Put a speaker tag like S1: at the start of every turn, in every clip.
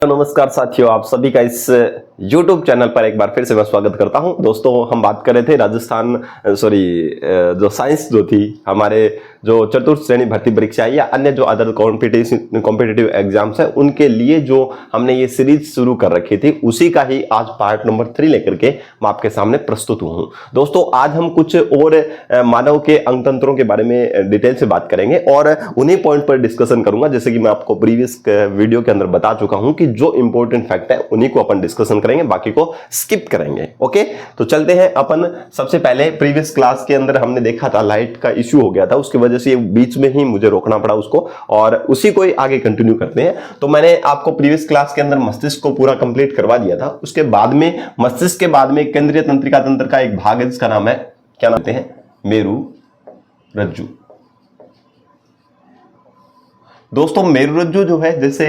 S1: नमस्कार साथियों, आप सभी का इस YouTube चैनल पर एक बार फिर से मैं स्वागत करता हूं। दोस्तों, हम बात कर रहे थे जो साइंस जो थी हमारे जो चतुर्थ श्रेणी भर्ती परीक्षा या अन्य जो अदर कॉम्पिटिटिव एग्जाम्स है उनके लिए जो हमने ये सीरीज शुरू कर रखी थी, उसी का ही आज पार्ट नंबर 3 लेकर के मैं आपके सामने प्रस्तुत हूं। दोस्तों, आज हम कुछ और मानव के अंग तंत्रों के बारे में डिटेल से बात करेंगे और उन्हीं पॉइंट पर डिस्कशन करूंगा, जैसे कि मैं आपको प्रीवियस वीडियो के अंदर बता चुका हूं कि जो इंपॉर्टेंट फैक्ट है उन्हीं को अपन डिस्कशन करेंगे, बाकी को स्किप करेंगे। ओके, तो चलते हैं अपन। सबसे पहले प्रीवियस क्लास के अंदर हमने देखा था लाइट का इश्यू हो गया था, उसकी वजह से बीच में ही मुझे रोकना पड़ा उसको, और उसी को ही आगे कंटिन्यू करते हैं। तो मैंने आपको प्रीवियस क्लास के अंदर मस्तिष्क को पूरा कंप्लीट करवा दिया था। उसके बाद में मस्तिष्क के बाद में केंद्रीय तंत्रिका तंत्र का एक भाग है जिसका नाम है, क्या नाम है, मेरु रज्जु। दोस्तों, मेरुरज्जु जो है, जैसे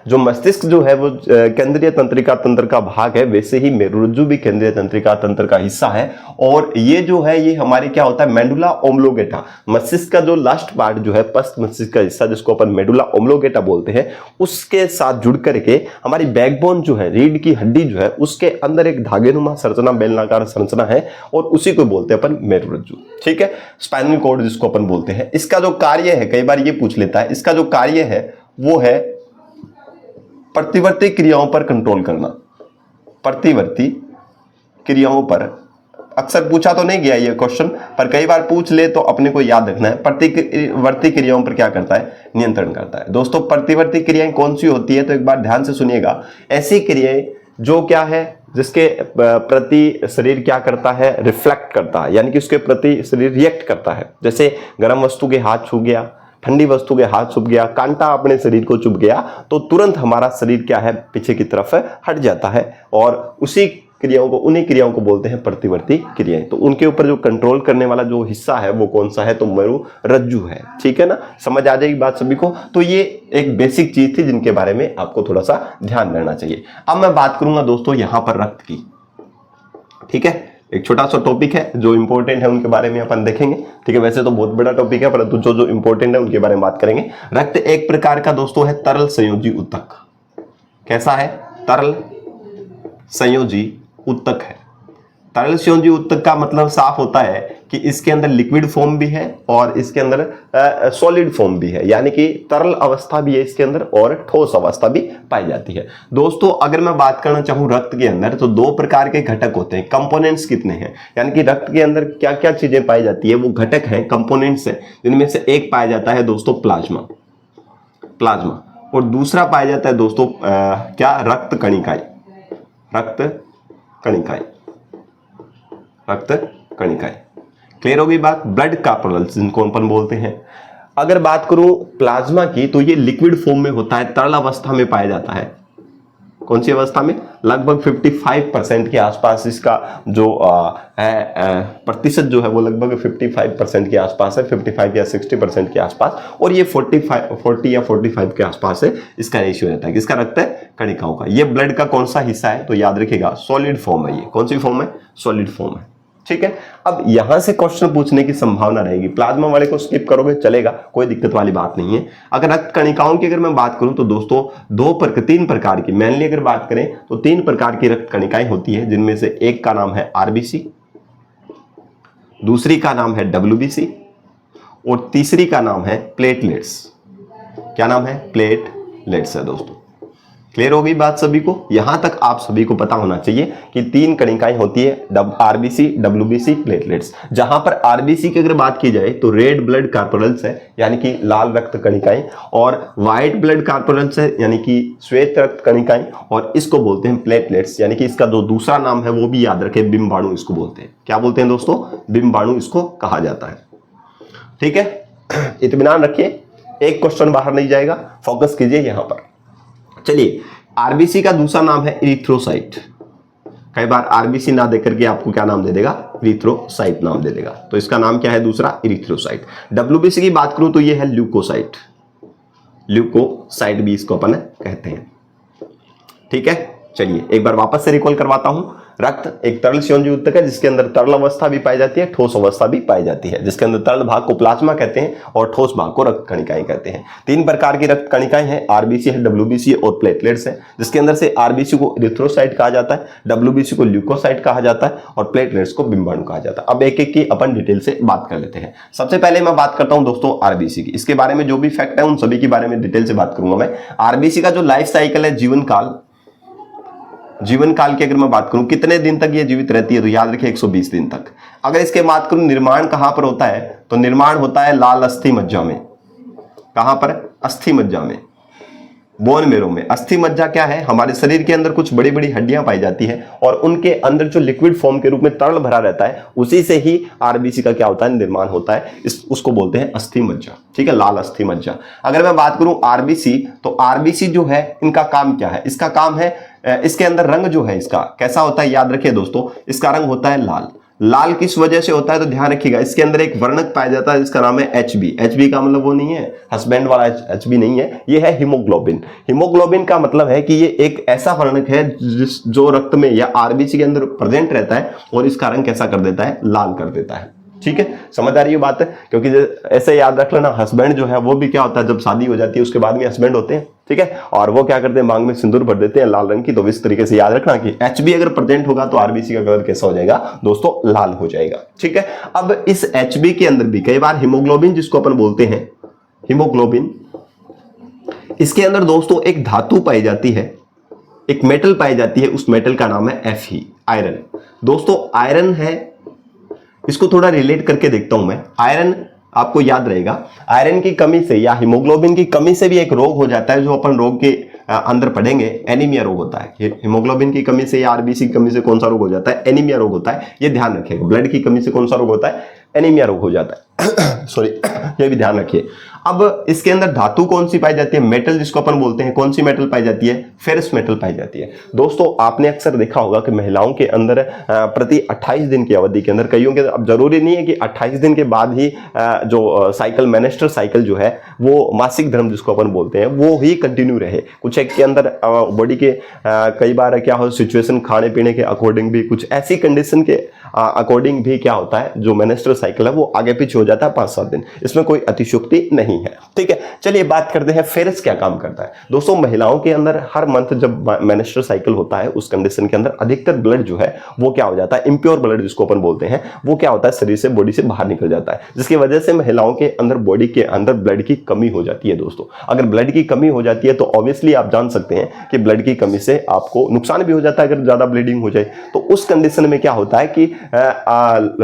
S1: जो मस्तिष्क जो है वो केंद्रीय तंत्रिका तंत्र का भाग है, वैसे ही मेरुरज्जु भी केंद्रीय तंत्रिका तंत्र का हिस्सा है। और ये जो है ये हमारे क्या होता है, मेडुला ओब्लोंगेटा, मस्तिष्क का जो लास्ट पार्ट जो है, पश्च मस्तिष्क का हिस्सा जिसको अपन मेडुला ओब्लोंगेटा बोलते हैं, उसके साथ जुड़ करके हमारी बैकबोन जो है, रीढ़ की हड्डी जो है, उसके अंदर एक धागेनुमा संरचना, बेलनाकार संरचना है और उसी को बोलते हैं अपन मेरुरज्जु। ठीक है, स्पाइनल कॉर्ड जिसको अपन बोलते हैं। इसका जो कार्य है, कई बार ये पूछ लेता है, इसका जो कार्य है वो है प्रतिवर्ती क्रियाओं पर कंट्रोल करना। प्रतिवर्ती क्रियाओं पर अक्सर पूछा तो नहीं गया ये क्वेश्चन, पर कई बार पूछ ले तो अपने को याद रखना है। प्रतिवर्ती क्रियाओं पर क्या करता है, नियंत्रण करता है। दोस्तों, प्रतिवर्ती क्रियाएं कौन सी होती है, तो एक बार ध्यान से सुनिएगा। ऐसी क्रियाएं जो क्या है, जिसके प्रति शरीर क्या करता है, रिफ्लेक्ट करता है, यानी कि उसके प्रति शरीर रिएक्ट करता है। जैसे गर्म वस्तु के हाथ छू गया, ठंडी वस्तु के हाथ छुप गया, कांटा अपने शरीर को चुभ गया, तो तुरंत हमारा शरीर क्या है, पीछे की तरफ हट जाता है। और उसी क्रियाओं को, उन्हीं क्रियाओं को बोलते हैं प्रतिवर्ती क्रियाएं। तो उनके ऊपर जो कंट्रोल करने वाला जो हिस्सा है वो कौन सा है, तो मेरुरज्जु है। ठीक है ना, समझ आ जाएगी बात सभी को। तो ये एक बेसिक चीज थी जिनके बारे में आपको थोड़ा सा ध्यान रहना चाहिए। अब मैं बात करूंगा दोस्तों यहां पर रक्त की। ठीक है, एक छोटा सा टॉपिक है, जो इंपॉर्टेंट है उनके बारे में अपन देखेंगे। ठीक है, वैसे तो बहुत बड़ा टॉपिक है, परंतु जो इंपॉर्टेंट है उनके बारे में बात करेंगे। रक्त एक प्रकार का दोस्तों है तरल संयोजी ऊतक। कैसा है, तरल संयोजी ऊतक है। तरल संयोजी ऊतक का मतलब साफ होता है कि इसके अंदर लिक्विड फॉर्म भी है और इसके अंदर सॉलिड फॉर्म भी है, यानी कि तरल अवस्था भी है इसके अंदर और ठोस अवस्था भी पाई जाती है। दोस्तों, अगर मैं बात करना चाहूं रक्त के अंदर, तो दो प्रकार के घटक होते हैं। कंपोनेंट्स कितने हैं, यानी कि रक्त के अंदर क्या क्या चीजें पाई जाती है, वो घटक हैं, कंपोनेंट्स हैं, जिनमें से एक पाया जाता है दोस्तों प्लाज्मा, और दूसरा पाया जाता है दोस्तों क्या, रक्त कणिकाएं। क्लियर होगी बात। ब्लड कार्पोरल्स जिनको अपन बोलते हैं। अगर बात करूं प्लाज्मा की, तो ये लिक्विड फॉर्म में होता है, तरल अवस्था में पाया जाता है। कौन सी अवस्था में, लगभग 55% के आसपास इसका जो प्रतिशत जो है वो लगभग 55% के आसपास है, 55 या 60% के आसपास। और ये 40 या 45 के आसपास है, इसका रेशियो रहता है। किसका, रक्त कणिकाओं का। ये ब्लड का कौन सा हिस्सा है, तो याद रखिएगा सॉलिड फॉर्म है। ये कौन सी फॉर्म है, सॉलिड फॉर्म है। ठीक है, अब यहां से क्वेश्चन पूछने की संभावना रहेगी। प्लाज्मा वाले को स्किप करोगे चलेगा, कोई दिक्कत वाली बात नहीं है। अगर रक्त कणिकाओं की अगर मैं बात करूं तो दोस्तों 3 प्रकार की, मेनली अगर बात करें तो 3 प्रकार की रक्त कणिकाएं होती है, जिनमें से एक का नाम है आरबीसी, दूसरी का नाम है डब्ल्यूबीसी और तीसरी का नाम है प्लेटलेट्स। क्या नाम है, प्लेटलेट्स है दोस्तों। क्लियर हो गई बात सभी को। यहां तक आप सभी को पता होना चाहिए कि 3 कणिकाएं होती है, आरबीसी, डब्ल्यूबीसी, प्लेटलेट्स। जहां पर आरबीसी की अगर बात की जाए तो रेड ब्लड कार्पोरल्स है, यानी कि लाल रक्त कणिकाएं, और व्हाइट ब्लड कार्पोरल्स है, यानी कि श्वेत रक्त कणिकाएं, और इसको बोलते हैं प्लेटलेट्स, यानी कि इसका जो दूसरा नाम है वो भी याद रखें, बिंबाणु इसको बोलते हैं। क्या बोलते हैं दोस्तों, बिंबाणु इसको कहा जाता है। ठीक है, इत्मीनान रखिए, एक क्वेश्चन बाहर नहीं जाएगा, फोकस कीजिए यहां पर। चलिए, आरबीसी का दूसरा नाम है इरिथ्रोसाइट। कई बार आरबीसी ना देकर के आपको क्या नाम दे देगा, इरिथ्रोसाइट नाम दे देगा, तो इसका नाम क्या है दूसरा, इरिथ्रोसाइट। डब्ल्यूबीसी की बात करूं तो ये है ल्यूकोसाइट, भी इसको अपन कहते हैं। ठीक है, चलिए एक बार वापस से रिकॉल करवाता हूं। रक्त एक तरल संयोजी ऊतक है जिसके अंदर तरल अवस्था भी पाई जाती है, ठोस अवस्था भी पाई जाती है, जिसके अंदर तरल भाग को प्लाज्मा कहते हैं और ठोस भाग को रक्त कणिकाएं कहते हैं। 3 प्रकार की रक्त कणिकाएं हैं, आरबीसी है, डब्ल्यूबीसी और प्लेटलेट्स है, जिसके अंदर से आरबीसी को इरिथ्रोसाइट कहा जाता है, डब्ल्यूबीसी को ल्यूकोसाइट कहा जाता है और प्लेटलेट्स को बिंबाणु कहा जाता है। अब एक एक की अपन डिटेल से बात कर लेते हैं। सबसे पहले मैं बात करता हूं दोस्तों आरबीसी की। इसके बारे में जो भी फैक्ट है उन सभी के बारे में डिटेल से बात करूंगा मैं। आरबीसी का जो लाइफ साइकिल है, जीवन काल की अगर मैं बात करूं कितने दिन तक ये जीवित रहती है, तो याद रखिए 120 दिन तक। अगर इसके बात करूं निर्माण कहां पर होता है, तो निर्माण होता है लाल अस्थि मज्जा में। कहां पर? अस्थि मज्जा में, बोन मेरो में। अस्थि मज्जा क्या है? हमारे शरीर के अंदर कुछ बड़ी बड़ी हड्डियां पाई जाती है और उनके अंदर जो लिक्विड फॉर्म के रूप में तरल भरा रहता है, उसी से ही आरबीसी का क्या होता है? निर्माण होता है। उसको बोलते हैं अस्थि मज्जा। ठीक है, लाल अस्थि मज्जा। अगर मैं बात करूं आरबीसी, तो आरबीसी जो है इनका काम क्या है? इसका काम है, इसके अंदर रंग जो है इसका कैसा होता है, याद रखिए दोस्तों, इसका रंग होता है लाल। लाल किस वजह से होता है, तो ध्यान रखिएगा, इसके अंदर एक वर्णक पाया जाता है जिसका नाम है एचबी। एचबी का मतलब वो नहीं है हस्बैंड वाला एचबी नहीं है, ये है हीमोग्लोबिन। हीमोग्लोबिन का मतलब है कि ये एक ऐसा वर्णक है जो रक्त में या आरबीसी के अंदर प्रेजेंट रहता है और इसका रंग कैसा कर देता है? लाल कर देता है। ठीक है, समझ आ रही है बात है? क्योंकि ऐसे याद रख लेना, हस्बैंड जो है वो भी क्या होता है, जब शादी हो जाती है उसके बाद में हस्बैंड होते हैं। ठीक है, और वो क्या करते हैं, मांग में सिंदूर भर देते हैं लाल रंग की। तो इस तरीके से याद रखना कि एचबी अगर प्रेजेंट होगा तो आरबीसी का कलर कैसा हो जाएगा दोस्तों? लाल हो जाएगा। ठीक है, अब इस एचबी के अंदर भी कई बार हीमोग्लोबिन जिसको अपन बोलते हैं हीमोग्लोबिन, इसके अंदर दोस्तों एक धातु पाई जाती है, एक मेटल पाई जाती है, उस मेटल का नाम है Fe, आयरन। दोस्तों आयरन है, इसको थोड़ा रिलेट करके देखता हूं मैं। आयरन आपको याद रहेगा, आयरन की कमी से या हीमोग्लोबिन की कमी से भी एक रोग हो जाता है जो अपन रोग के अंदर पढ़ेंगे, एनीमिया रोग होता है। हीमोग्लोबिन की कमी से या आरबीसी की कमी से कौन सा रोग हो जाता है? एनीमिया रोग होता है। ये ध्यान रखिएगा, ब्लड की कमी से कौन सा रोग होता है? एनीमिया रोग हो जाता है। सॉरी, ये भी ध्यान रखिए। अब इसके अंदर धातु कौन सी पाई जाती है? मेटल जिसको अपन बोलते हैं। कौन सी मेटल पाई जाती है? फेरस मेटल पाई जाती है। दोस्तों आपने अक्सर देखा होगा कि महिलाओं के अंदर प्रति 28 दिन की अवधि के अंदर, कईयों के, अब जरूरी नहीं है कि 28 दिन के बाद ही जो साइकिल, मेनेस्ट्रल साइकिल जो है वो मासिक धर्म जिसको अपन बोलते हैं वो ही कंटिन्यू रहे। कुछ एक के अंदर बॉडी के कई बार क्या हो, सिचुएशन, खाने पीने के अकॉर्डिंग भी, कुछ ऐसी कंडीशन के अकॉर्डिंग भी क्या होता है, जो मेनेस्ट्रल साइकिल है वो आगे पीछे हो जाता है 5-7 दिन। इसमें कोई अतिशयोक्ति नहीं है। ठीक है, चलिए बात करते हैं फेरस क्या काम करता है। दोस्तों महिलाओं के अंदर हर मंथ जब मेनेस्ट्रल साइकिल होता है उस कंडीशन के अंदर अधिकतर ब्लड जो है वो क्या हो जाता है, इंप्योर ब्लड जिसको अपन बोलते हैं, वो क्या होता है, शरीर से, बॉडी से बाहर निकल जाता है, जिसकी वजह से महिलाओं के अंदर, बॉडी के अंदर ब्लड की कमी हो जाती है। दोस्तों अगर ब्लड की कमी हो जाती है तो ऑब्वियसली आप जान सकते हैं कि ब्लड की कमी से आपको नुकसान भी हो जाता है अगर ज्यादा ब्लीडिंग हो जाए। तो उस कंडीशन में क्या होता है कि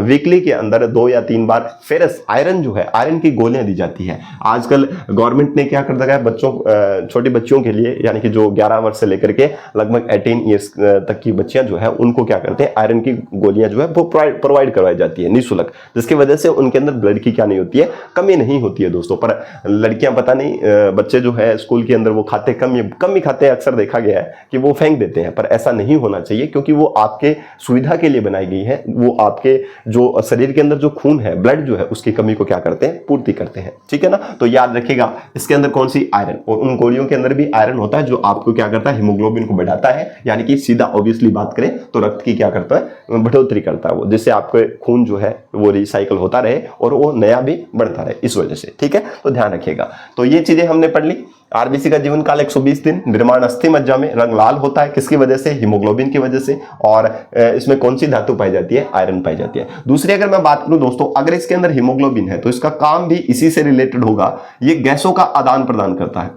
S1: वीकली के अंदर 2 या 3 बार फेरस, आयरन जो है, आयरन की गोलियां दी जाती है। आजकल गवर्नमेंट ने क्या कर रखा है, बच्चों, छोटी बच्चियों के लिए, यानी कि जो 11 वर्ष से लेकर के लगभग 18 ईयर्स तक की बच्चियां जो है उनको क्या करते हैं, आयरन की गोलियां जो है वो प्रोवाइड करवाई जाती है निःशुल्क, जिसकी वजह से उनके अंदर ब्लड की क्या नहीं होती है, कमी नहीं होती है दोस्तों। पर लड़कियां पता नहीं, बच्चे जो है स्कूल के अंदर वो खाते कम ही खाते हैं, अक्सर देखा गया है कि वो फेंक देते हैं। पर ऐसा नहीं होना चाहिए क्योंकि वो आपके सुविधा के लिए बनाई गई है। वो आपके जो शरीर के अंदर जो खून है, ब्लड जो है, उसकी कमी को क्या करते हैं, पूर्ति करते हैं। ठीक है ना, तो याद रखिएगा इसके अंदर कौन सी, आयरन। और उन गोलियों के अंदर भी आयरन होता है जो आपको क्या करता है, हीमोग्लोबिन को बढ़ाता है, यानी कि सीधा ऑब्वियसली बात करें तो रक्त की क्या करता है, बढ़ोतरी करता है वो, जिससे आपके खून जो है वो रिसाइकल होता रहे और वो नया भी बढ़ता रहे, इस वजह से। ठीक है, तो ध्यान रखिएगा। तो ये चीजें हमने पढ़ ली। आरबीसी का जीवन काल 120 दिन, निर्माण अस्थि मज्जा में, रंग लाल होता है, किसकी वजह से, हीमोग्लोबिन की वजह से, और इसमें कौन सी धातु पाई जाती है, आयरन पाई जाती है। दूसरी अगर मैं बात करूं दोस्तों, अगर इसके अंदर हीमोग्लोबिन है तो इसका काम भी इसी से रिलेटेड होगा, ये गैसों का आदान प्रदान करता है,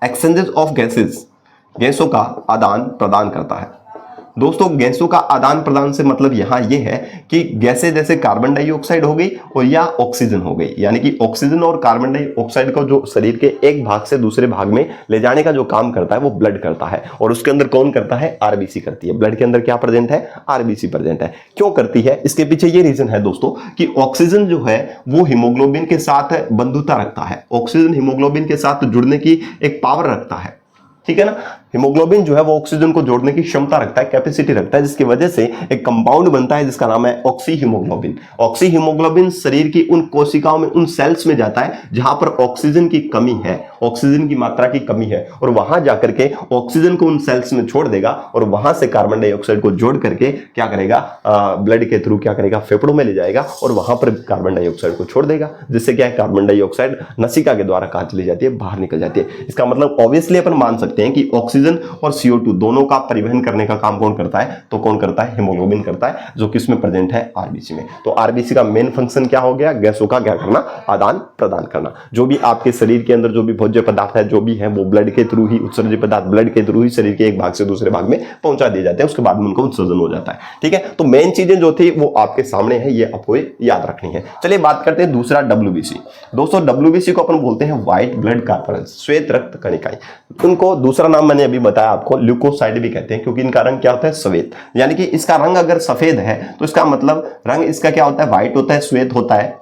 S1: एक्सचेंजेस ऑफ गैसेस, गैसों का आदान प्रदान करता है। दोस्तों गैसों का आदान प्रदान से मतलब यहां यह है कि गैसें जैसे कार्बन डाइऑक्साइड हो गई और या ऑक्सीजन हो गई, यानी कि ऑक्सीजन और कार्बन डाइऑक्साइड को जो शरीर के एक भाग से दूसरे भाग में ले जाने का जो काम करता है वो ब्लड करता है। और उसके अंदर कौन करता है, आरबीसी करती है। ब्लड के अंदर क्या प्रेजेंट है, आरबीसी प्रेजेंट है। क्यों करती है, इसके पीछे ये रीजन है दोस्तों कि ऑक्सीजन जो है वो हीमोग्लोबिन के साथ बंधुता रखता है, ऑक्सीजन हीमोग्लोबिन के साथ जुड़ने की एक पावर रखता है। ठीक है ना। हीमोग्लोबिन जो है वो ऑक्सीजन को जोड़ने की क्षमता रखता है, कैपेसिटी रखता है, जिसकी वजह से एक कंपाउंड बनता है जिसका नाम है ऑक्सी हीमोग्लोबिन। ऑक्सी हीमोग्लोबिन शरीर की उन कोशिकाओं में, उन सेल्स में जाता है जहां पर ऑक्सीजन की कमी है, ऑक्सीजन की मात्रा की कमी है, और वहां जाकर के ऑक्सीजन को उन सेल्स में छोड़ देगा और वहां से कार्बन डाइऑक्साइड को जोड़ करके क्या करेगा, ब्लड के थ्रू क्या करेगा, फेफड़ों में ले जाएगा और वहां पर कार्बन डाइऑक्साइड को छोड़ देगा, जिससे क्या है, कार्बन डाइऑक्साइड नसिका के द्वारा कहां चली जाती है, बाहर निकल जाती है। इसका मतलब ऑब्वियसली अपन मान सकते हैं कि ऑक्सीजन और CO2 दोनों का परिवहन करने का काम कौन करता है, तो कौन करता है, हीमोग्लोबिन करता है, जो किसमें प्रेजेंट है, आरबीसी में। तो आरबीसी का मेन फंक्शन क्या हो गया, गैसों का क्या करना, आदान प्रदान करना। जो भी आपके शरीर के अंदर जो भी भोज्य पदार्थ है, जो भी है, वो ब्लड के थ्रू ही, उत्सर्जित पदार्थ ब्लड के थ्रू ही शरीर के एक भाग से दूसरे भाग में पहुंचा दिए जाते हैं, उसके बाद में उनका उत्सर्जन हो जाता है। ठीक है, तो मेन चीजें जो थी वो आपके सामने है, ये आपको याद रखनी है। चलिए बात करते हैं दूसरा WBC। दोस्तों WBC को अपन बोलते हैं व्हाइट ब्लड कॉर्पस्कल्स, श्वेत रक्त कणिकाएं। उनको दूसरा नाम मैंने अभी बताया आपको, ल्यूकोसाइड भी कहते हैं, क्योंकि इनका रंग क्या होता है, श्वेत। यानी कि इसका रंग अगर सफेद है तो इसका मतलब रंग इसका क्या होता है, व्हाइट होता है, श्वेत होता है।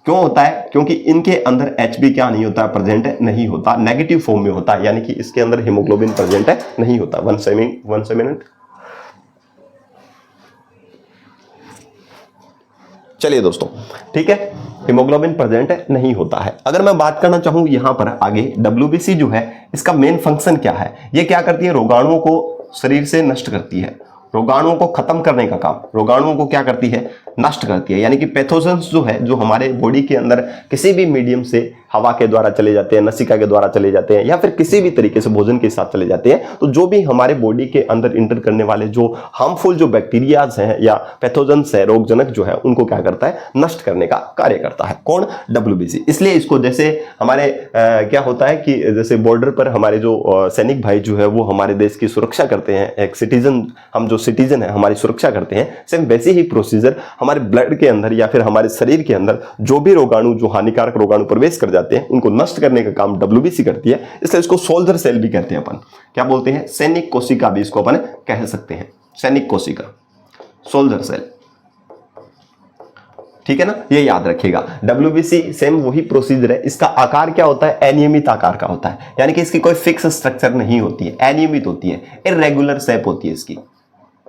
S1: क्यों होता है, क्योंकि इनके अंदर HB क्या नहीं होता, प्रेजेंट नहीं होता, नेगेटिव फॉर्म में होता है, यानी कि इसके अंदर हीमोग्लोबिन प्रेजेंट है नहीं होता। वन से मिनट। चलिए दोस्तों, ठीक है, हीमोग्लोबिन प्रेजेंट नहीं होता है। अगर मैं बात करना चाहूं यहां पर आगे, WBC जो है इसका मेन फंक्शन क्या है, ये क्या करती है, रोगाणुओं को शरीर से नष्ट करती है, रोगाणुओं को खत्म करने का काम, रोगाणुओं को क्या करती है, नष्ट करती है। यानी कि पैथोजेंस जो है, जो हमारे बॉडी के अंदर किसी भी मीडियम से हवा के द्वारा चले जाते हैं, नसिका के द्वारा चले जाते हैं, या फिर किसी भी तरीके से भोजन के साथ चले जाते हैं, तो जो भी हमारे बॉडी के अंदर इंटर करने वाले जो हार्मफुल जो बैक्टीरियाज हैं या पैथोजेंस है, रोगजनक जो है, उनको क्या करता है, नष्ट करने का कार्य करता है। कौन, WBC। इसलिए इसको जैसे हमारे क्या होता है कि जैसे बॉर्डर पर हमारे जो सैनिक भाई जो है वो हमारे देश की सुरक्षा करते हैं, एक सिटीजन, हम जो सिटीजन है हमारी सुरक्षा करते हैं, सेम वैसे ही प्रोसीजर हमारे ब्लड के अंदर या फिर हमारे शरीर के अंदर जो भी रोगाणु, जो हानिकारक रोगाणु प्रवेश कर जाते हैं, उनको नष्ट करने का काम WBC करती है। इसलिए इसको सोल्जर सेल भी कहते हैं अपन, क्या बोलते हैं, सैनिक कोशिका भी इसको अपन कह सकते हैं, सैनिक कोशिका, सोल्जर सेल। ठीक है ना, ये याद रखिएगा। WBC सेम वही प्रोसीजर है। इसका आकार क्या होता है, अनियमित आकार का होता है, यानी कि इसकी कोई फिक्स स्ट्रक्चर नहीं होती है, अनियमित होती है, इर्रेगुलर शेप होती है इसकी।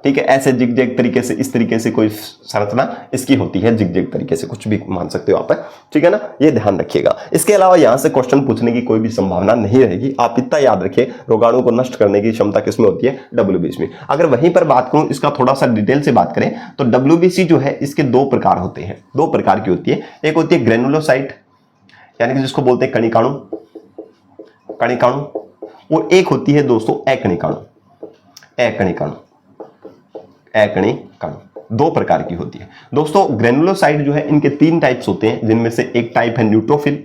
S1: ठीक है, ऐसे जिगजैग तरीके से, इस तरीके से कोई संरचना इसकी होती है, जिगजैग तरीके से, कुछ भी मान सकते हो आप। ठीक है ना, ये ध्यान रखिएगा। इसके अलावा यहां से क्वेश्चन पूछने की कोई भी संभावना नहीं रहेगी। आप इतना याद रखिए, रोगाणु को नष्ट करने की क्षमता किसमें होती है, WBC में। अगर वहीं पर बात करूं, इसका थोड़ा सा डिटेल से बात करें तो WBC जो है इसके दो प्रकार होते हैं, दो प्रकार की होती है। एक होती है ग्रेनुलोसाइट, यानी कि जिसको बोलते हैं कणिकाणु, और एक होती है दोस्तों अकणिकाणु, दो प्रकार की होती है दोस्तों। ग्रेनुलोसाइट जो है, इनके 3 टाइप्स होते हैं, जिनमें से एक टाइप है न्यूट्रोफिल।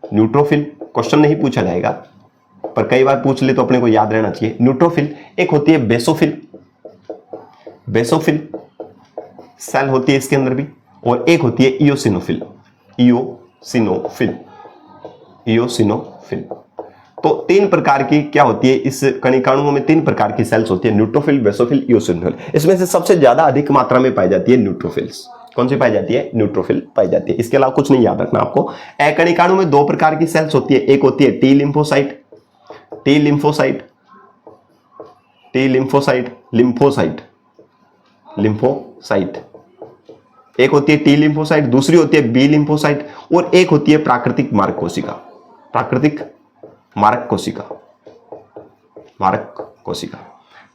S1: क्वेश्चन नहीं पूछा जाएगा, पर कई बार पूछ ले तो अपने को याद रहना चाहिए। न्यूट्रोफिल। एक होती है बेसोफिल सेल होती है इसके अंदर भी, और एक होती है इयोसिनोफिल। तो 3 प्रकार की क्या होती है, इस कणिकाणुओं में 3 प्रकार की सेल्स होती है, न्यूट्रोफिल, बेसोफिल, इयोसिनोफिल। इसमें से सबसे ज्यादा अधिक मात्रा में पाई जाती है न्यूट्रोफिल्स। कौन सी पाई जाती है, न्यूट्रोफिल पाई जाती है। इसके अलावा कुछ नहीं याद रखना आपको। अकणिकाणु में 2 प्रकार की सेल्स होती है, एक होती है टी लिम्फोसाइट, एक होती है टी लिम्फोसाइट, दूसरी होती है बी लिम्फोसाइट, और एक होती है प्राकृतिक मारक कोशिका।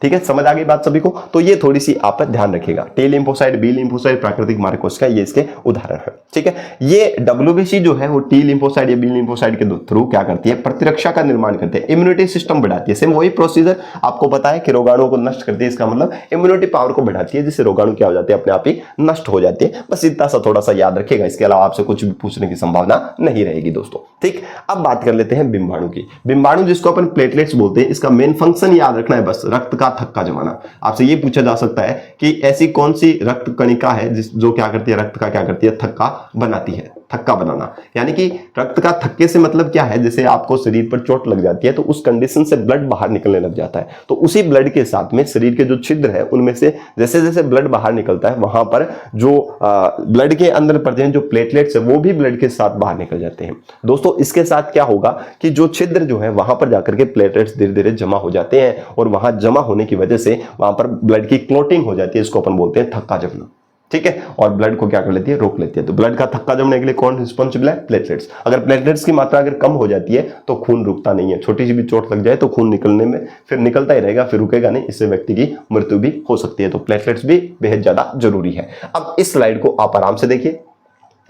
S1: ठीक है, समझ आ गई बात सभी को। तो ये थोड़ी सी आप ध्यान रखिएगा, टी लिम्फोसाइट, बी लिम्फोसाइट, प्राकृतिक मारक कोशिका, ये इसके उदाहरण है। ठीक है, ये WBC जो है वो टी लिम्फोसाइट या बी लिम्फोसाइट के थ्रू क्या करती है, प्रतिरक्षा का निर्माण करती है, इम्यूनिटी सिस्टम बढ़ाती है। सेम वही प्रोसीजर आपको पता है कि रोगाणुओं को नष्ट करती है, इसका मतलब इम्यूनिटी पावर को बढ़ाती है, जिससे रोगाणु क्या हो जाते हैं, अपने आप ही नष्ट हो जाते हैं। बस इतना सा थोड़ा सा याद रखिएगा, इसके अलावा आपसे कुछ भी पूछने की संभावना नहीं रहेगी दोस्तों। ठीक, अब बात कर लेते हैं बिंबाणु की। बिंबाणु जिसको अपन प्लेटलेट्स बोलते हैं, इसका मेन फंक्शन याद रखना है, बस रक्त का थक्का जमाना। आपसे ये पूछा जा सकता है कि ऐसी कौन सी रक्त कणिका है जो क्या करती है, रक्त का क्या करती है, थक्का बनाती है। थक्का बनाना, यानी कि रक्त का थक्के से मतलब क्या है, जैसे आपको शरीर पर चोट लग जाती है तो उस कंडीशन से ब्लड बाहर निकलने लग जाता है, तो उसी ब्लड के साथ में शरीर के जो छिद्र है उनमें से जैसे जैसे ब्लड बाहर निकलता है वहां पर जो ब्लड के अंदर प्रेजेंट जो प्लेटलेट्स है वो भी ब्लड के साथ बाहर निकल जाते हैं। दोस्तों इसके साथ क्या होगा कि जो छिद्र जो है वहां पर जाकर के प्लेटलेट्स धीरे धीरे जमा हो जाते हैं और वहां जमा होने की वजह से वहां पर ब्लड की क्लोटिंग हो जाती है, इसको अपन बोलते हैं थक्का जमना, ठीक है। और ब्लड को क्या कर लेती है, रोक लेती है। तो ब्लड का थक्का जमने के लिए कौन रिस्पॉन्सिबल है, प्लेटलेट्स। अगर प्लेटलेट्स की मात्रा अगर कम हो जाती है तो खून रुकता नहीं है, छोटी सी भी चोट लग जाए तो खून निकलने में फिर निकलता ही रहेगा, फिर रुकेगा नहीं, इससे व्यक्ति की मृत्यु भी हो सकती है। तो प्लेटलेट्स भी बेहद ज्यादा जरूरी है। अब इस स्लाइड को आप आराम से देखिए।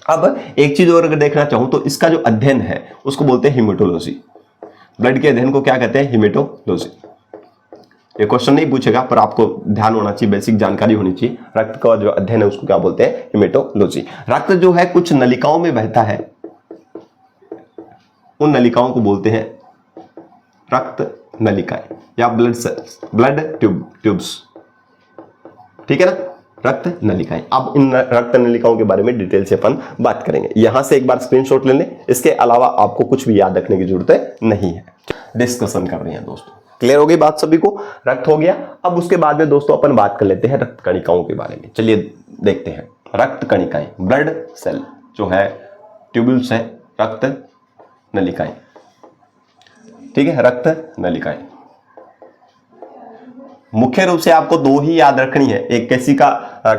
S1: अब एक चीज और अगर देखना चाहूं तो इसका जो अध्ययन है उसको बोलते हैं हिमेटोलॉजी। ब्लड के अध्ययन को क्या कहते हैं, हिमेटोलॉजी। ये क्वेश्चन नहीं पूछेगा पर आपको ध्यान होना चाहिए, बेसिक जानकारी होनी चाहिए। रक्त का जो अध्ययन है उसको क्या बोलते हैं, हिमेटोलॉजी। रक्त जो है कुछ नलिकाओं में बहता है, उन नलिकाओं को बोलते हैं रक्त नलिकाएं या ब्लड सेल्स, ब्लड ट्यूब्स, ठीक है ना, रक्त नलिकाएं। अब इन रक्त नलिकाओं के बारे में डिटेल से अपन बात करेंगे। यहां से एक बार स्क्रीनशॉट ले लें, इसके अलावा आपको कुछ भी याद रखने की जरूरत नहीं है। डिस्कशन कर रहे हैं दोस्तों, क्लियर हो गई बात सभी को, रक्त हो गया। अब उसके बाद में दोस्तों अपन बात कर लेते हैं रक्त कणिकाओं के बारे में। चलिए देखते हैं रक्त कणिकाएं, ब्लड सेल जो है, ट्यूब्यूल्स है, रक्त नलिकाएं, ठीक है, रक्त नलिकाएं। मुख्य रूप से आपको दो ही याद रखनी है, एक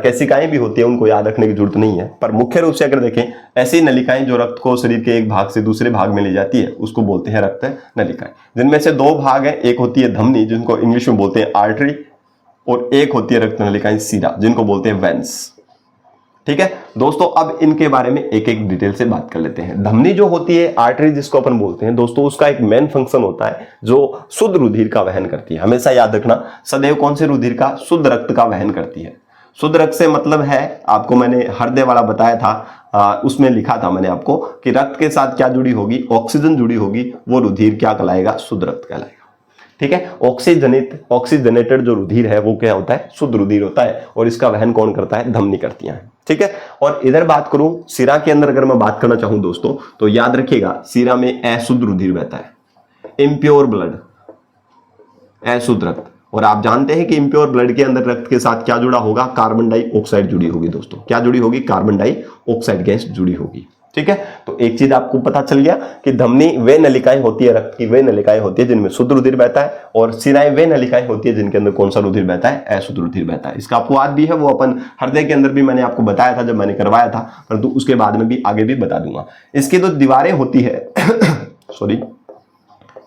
S1: केशिकाएं भी होती है, उनको याद रखने की जरूरत नहीं है, पर मुख्य रूप से अगर देखें ऐसी नलिकाएं जो रक्त को शरीर के एक भाग से दूसरे भाग में ले जाती है उसको बोलते हैं रक्त नलिकाएं। जिनमें से दो भाग है, एक होती है धमनी जिनको इंग्लिश में बोलते हैं आर्टरी, और एक होती है रक्त नलिकाएं सीरा जिनको बोलते हैं वेन्स, ठीक है दोस्तों। अब इनके बारे में एक एक डिटेल से बात कर लेते हैं। धमनी जो होती है, आर्टरी जिसको अपन बोलते हैं दोस्तों, उसका एक मेन फंक्शन होता है जो शुद्ध रुधिर का वहन करती है। हमेशा याद रखना, सदैव कौन से रुधिर का, शुद्ध रक्त का वहन करती है। शुद्ध रक्त से मतलब है, आपको मैंने हृदय वाला बताया था, उसमें लिखा था मैंने आपको कि रक्त के साथ क्या जुड़ी होगी, ऑक्सीजन जुड़ी होगी, वो रुधिर क्या कहलाएगा, शुद्ध रक्त कहलाएगा, ठीक है। ऑक्सीजनेटेड जो रुधिर है वो क्या होता है, शुद्ध रुधिर होता है, और इसका वहन कौन करता है, धमनी करती है, ठीक है। और इधर बात करूं सिरा के अंदर, अगर मैं बात करना चाहूं दोस्तों तो याद रखिएगा सिरा में अशुद्ध रुधिर बहता है, इम्प्योर ब्लड, अशुद्ध रक्त। और आप जानते हैं कि इम्प्योर ब्लड के अंदर रक्त के साथ क्या जुड़ा होगा, कार्बन डाइऑक्साइड जुड़ी होगी दोस्तों। क्या जुड़ी होगी, कार्बन डाइऑक्साइड गैस जुड़ी होगी, ठीक है। तो एक चीज आपको पता चल गया कि धमनी वे नलिकाएं होती है, रक्त की वे नलिकाएं होती है जिनमें शुद्ध रुधिर बहता है, और सिराएं वे नलिकाएं होती है जिनके अंदर कौन सा रुधिर बहता है, अशुद्ध रुधिर बहता है। इसका अपवाद भी है, वो अपन हृदय के अंदर भी मैंने आपको बताया था जब मैंने करवाया था, परंतु उसके बाद में भी आगे भी बता दूंगा। इसकी तो दीवारें होती है सॉरी,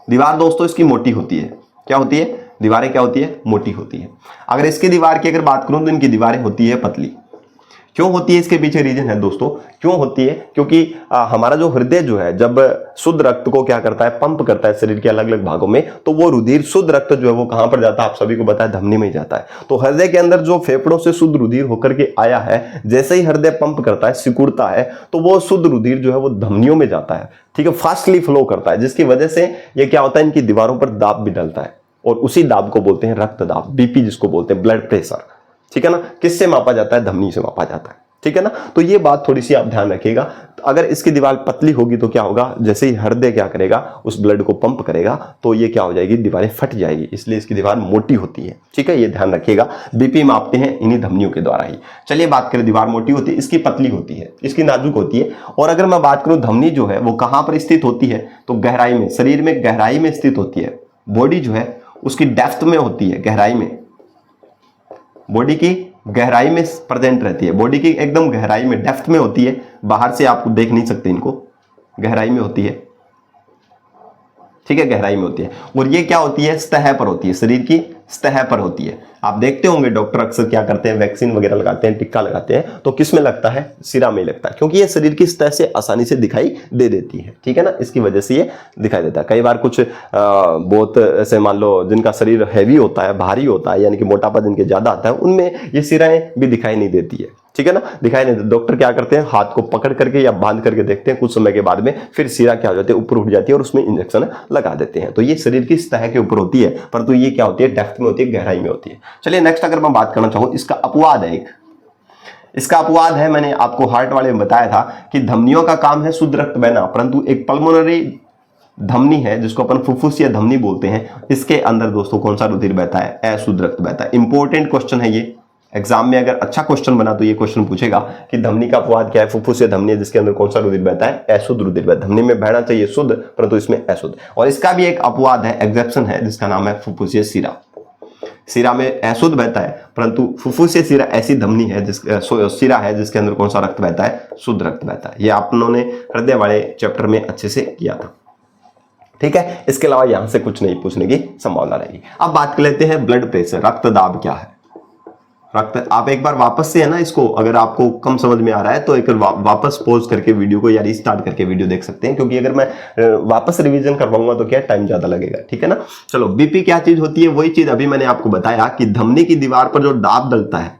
S1: दीवार दोस्तों इसकी मोटी होती है। क्या होती है, दीवारें क्या होती है, मोटी होती है। अगर इसकी दीवार की अगर बात करूं तो इनकी दीवारें होती है पतली। क्यों होती है, इसके पीछे रीजन है दोस्तों, क्यों होती है, क्योंकि हमारा जो हृदय जो है जब शुद्ध रक्त को क्या करता है, पंप करता है शरीर के अलग अलग भागों में, तो वो रुधिर शुद्ध रक्त जो है वो कहां पर जाता है, आप सभी को पता है, धमनी में ही जाता है। तो हृदय के अंदर जो फेफड़ों से शुद्ध रुधिर होकर के आया है, जैसे ही हृदय पंप करता है, सिकुड़ता है, तो वो शुद्ध रुधिर जो है वो धमनियों में जाता है, ठीक है, फास्टली फ्लो करता है, जिसकी वजह से ये क्या होता है, इनकी दीवारों पर दाब भी डलता है, और उसी दाब को बोलते हैं रक्त दाब, बीपी जिसको बोलते हैं, ब्लड प्रेशर, ठीक है ना। किससे मापा जाता है, धमनी से मापा जाता है, ठीक है ना। तो ये बात थोड़ी सी आप ध्यान रखिएगा। अगर इसकी दीवार पतली होगी तो क्या होगा, जैसे ही हृदय क्या करेगा, उस ब्लड को पंप करेगा, तो ये क्या हो जाएगी, दीवारें फट जाएगी, इसलिए इसकी दीवार मोटी होती है, ठीक है, ये ध्यान रखिएगा। बीपी मापते हैं इन्हीं धमनियों के द्वारा ही। चलिए बात करें, दीवार मोटी होती है, इसकी पतली होती है, इसकी नाजुक होती है। और अगर मैं बात करूं धमनी जो है वो कहां पर स्थित होती है, तो गहराई में, शरीर में गहराई में स्थित होती है। बॉडी जो है उसकी डेप्थ में होती है, गहराई में, बॉडी की गहराई में प्रेजेंट रहती है, बॉडी की एकदम गहराई में, डेप्थ में होती है। बाहर से आप देख नहीं सकते इनको, गहराई में होती है, ठीक है, गहराई में होती है। और ये क्या होती है, सतह पर होती है, शरीर की सतह पर होती है। आप देखते होंगे डॉक्टर अक्सर क्या करते हैं, वैक्सीन वगैरह लगाते हैं, टिक्का लगाते हैं, तो किस में लगता है, सिरा में लगता है, क्योंकि ये शरीर की सतह से आसानी से दिखाई दे देती है, ठीक है ना, इसकी वजह से ये दिखाई देता है। कई बार कुछ बहुत ऐसे मान लो जिनका शरीर हैवी होता है, भारी होता है, यानी कि मोटापा जिनके ज्यादा आता है, उनमें ये सिराएं भी दिखाई नहीं देती है, ठीक है ना, दिखाई नहीं देती। डॉक्टर क्या करते हैं, हाथ को पकड़ करके या बांध करके देखते हैं, कुछ समय के बाद में फिर सिरा क्या हो जाती है, ऊपर उठ जाती है, और उसमें इंजेक्शन लगा देते हैं। तो ये शरीर की सतह के ऊपर होती है, परंतु ये क्या होती है, डेप्थ में होती है, गहराई में होती है। चलिए नेक्स्ट अगर मैं बात करना चाहूं, इसका अपवाद है इसका अपवाद है, मैंने आपको हार्ट वाले में बताया था कि धमनियों का काम है शुद्ध रक्त बहना, परंतु एक पल्मोनरी धमनी है जिसको अपन फुफ्फुस या धमनी बोलते हैं, इसके अंदर दोस्तों कौन सा रुधिर बहता है? अशुद्ध रक्त बहता है। इंपॉर्टेंट क्वेश्चन है ये, एग्जाम में अगर अच्छा क्वेश्चन बना तो ये क्वेश्चन पूछेगा कि धमनी का अपवाद क्या है? फुफ्फुस या धमनी है जिसके अंदर कौन सा रुधिर बहता है? अशुद्ध रुधिर बहता है। धमनी में बहना चाहिए शुद्ध, परंतु इसमें अशुद्ध। और इसका भी एक अपवाद है, एग्जेप्शन है, जिसका नाम है फुफ्फुसीय शिरा। शिरा में अशुद्ध बहता है, परंतु फुफ्फुसीय शिरा ऐसी धमनी है शिरा है जिसके अंदर कौन सा रक्त बहता है? शुद्ध रक्त बहता है। ये आप लोगों ने हृदय वाले चैप्टर में अच्छे से किया था, ठीक है। इसके अलावा यहां से कुछ नहीं पूछने की संभावना रहेगी। अब बात कर लेते हैं ब्लड प्रेशर, रक्तदाब क्या है? रक्त, आप एक बार वापस से है ना इसको, अगर आपको कम समझ में आ रहा है तो एक वापस पॉज करके वीडियो को या रिस्टार्ट करके वीडियो देख सकते हैं, क्योंकि अगर मैं वापस रिवीजन करवाऊंगा तो क्या टाइम ज्यादा लगेगा, ठीक है ना। चलो, बीपी क्या चीज होती है? वही चीज अभी मैंने आपको बताया कि धमनी की दीवार पर जो दाब डलता है,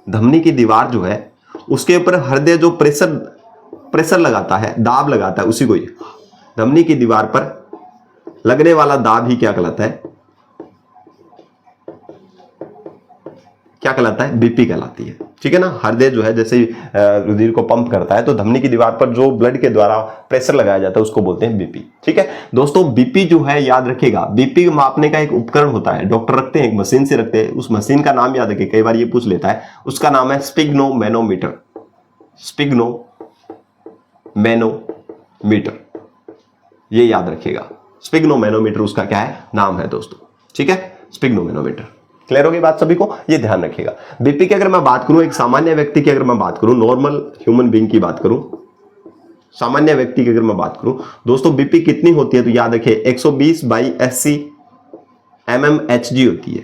S1: धमनी की दीवार जो है उसके ऊपर हृदय जो प्रेशर लगाता है, दाब लगाता है, उसी को ही धमनी की दीवार पर लगने वाला दाब ही क्या कहलाता है? क्या कहलाता है? बीपी कहलाती है, ठीक है ना। हृदय जो है जैसे रुधिर को पंप करता है तो धमनी की दीवार पर जो ब्लड के द्वारा प्रेशर लगाया जाता है उसको बोलते हैं बीपी, ठीक है दोस्तों। बीपी जो है याद रखिएगा, बीपी मापने का एक उपकरण होता है, डॉक्टर रखते हैं, एक मशीन से रखते हैं, उस मशीन का नाम याद रखिए, कई बार ये पूछ लेता है, उसका नाम है स्पिग्नोमैनोमीटर। स्पिग्नोमैनोमीटर, ये याद रखिएगा, स्पिग्नोमैनोमीटर उसका क्या है? नाम है दोस्तों, ठीक है, स्पिग्नोमैनोमीटर। क्लियर होगी बात सभी को? ये ध्यान रखिएगा। बीपी की अगर मैं बात करूं, एक सामान्य व्यक्ति की अगर मैं बात करूं, नॉर्मल ह्यूमन बीइंग की बात करूं, सामान्य व्यक्ति की अगर मैं बात करूं दोस्तों, बीपी कितनी होती है? तो याद रखिए 120/80 mmHg होती है,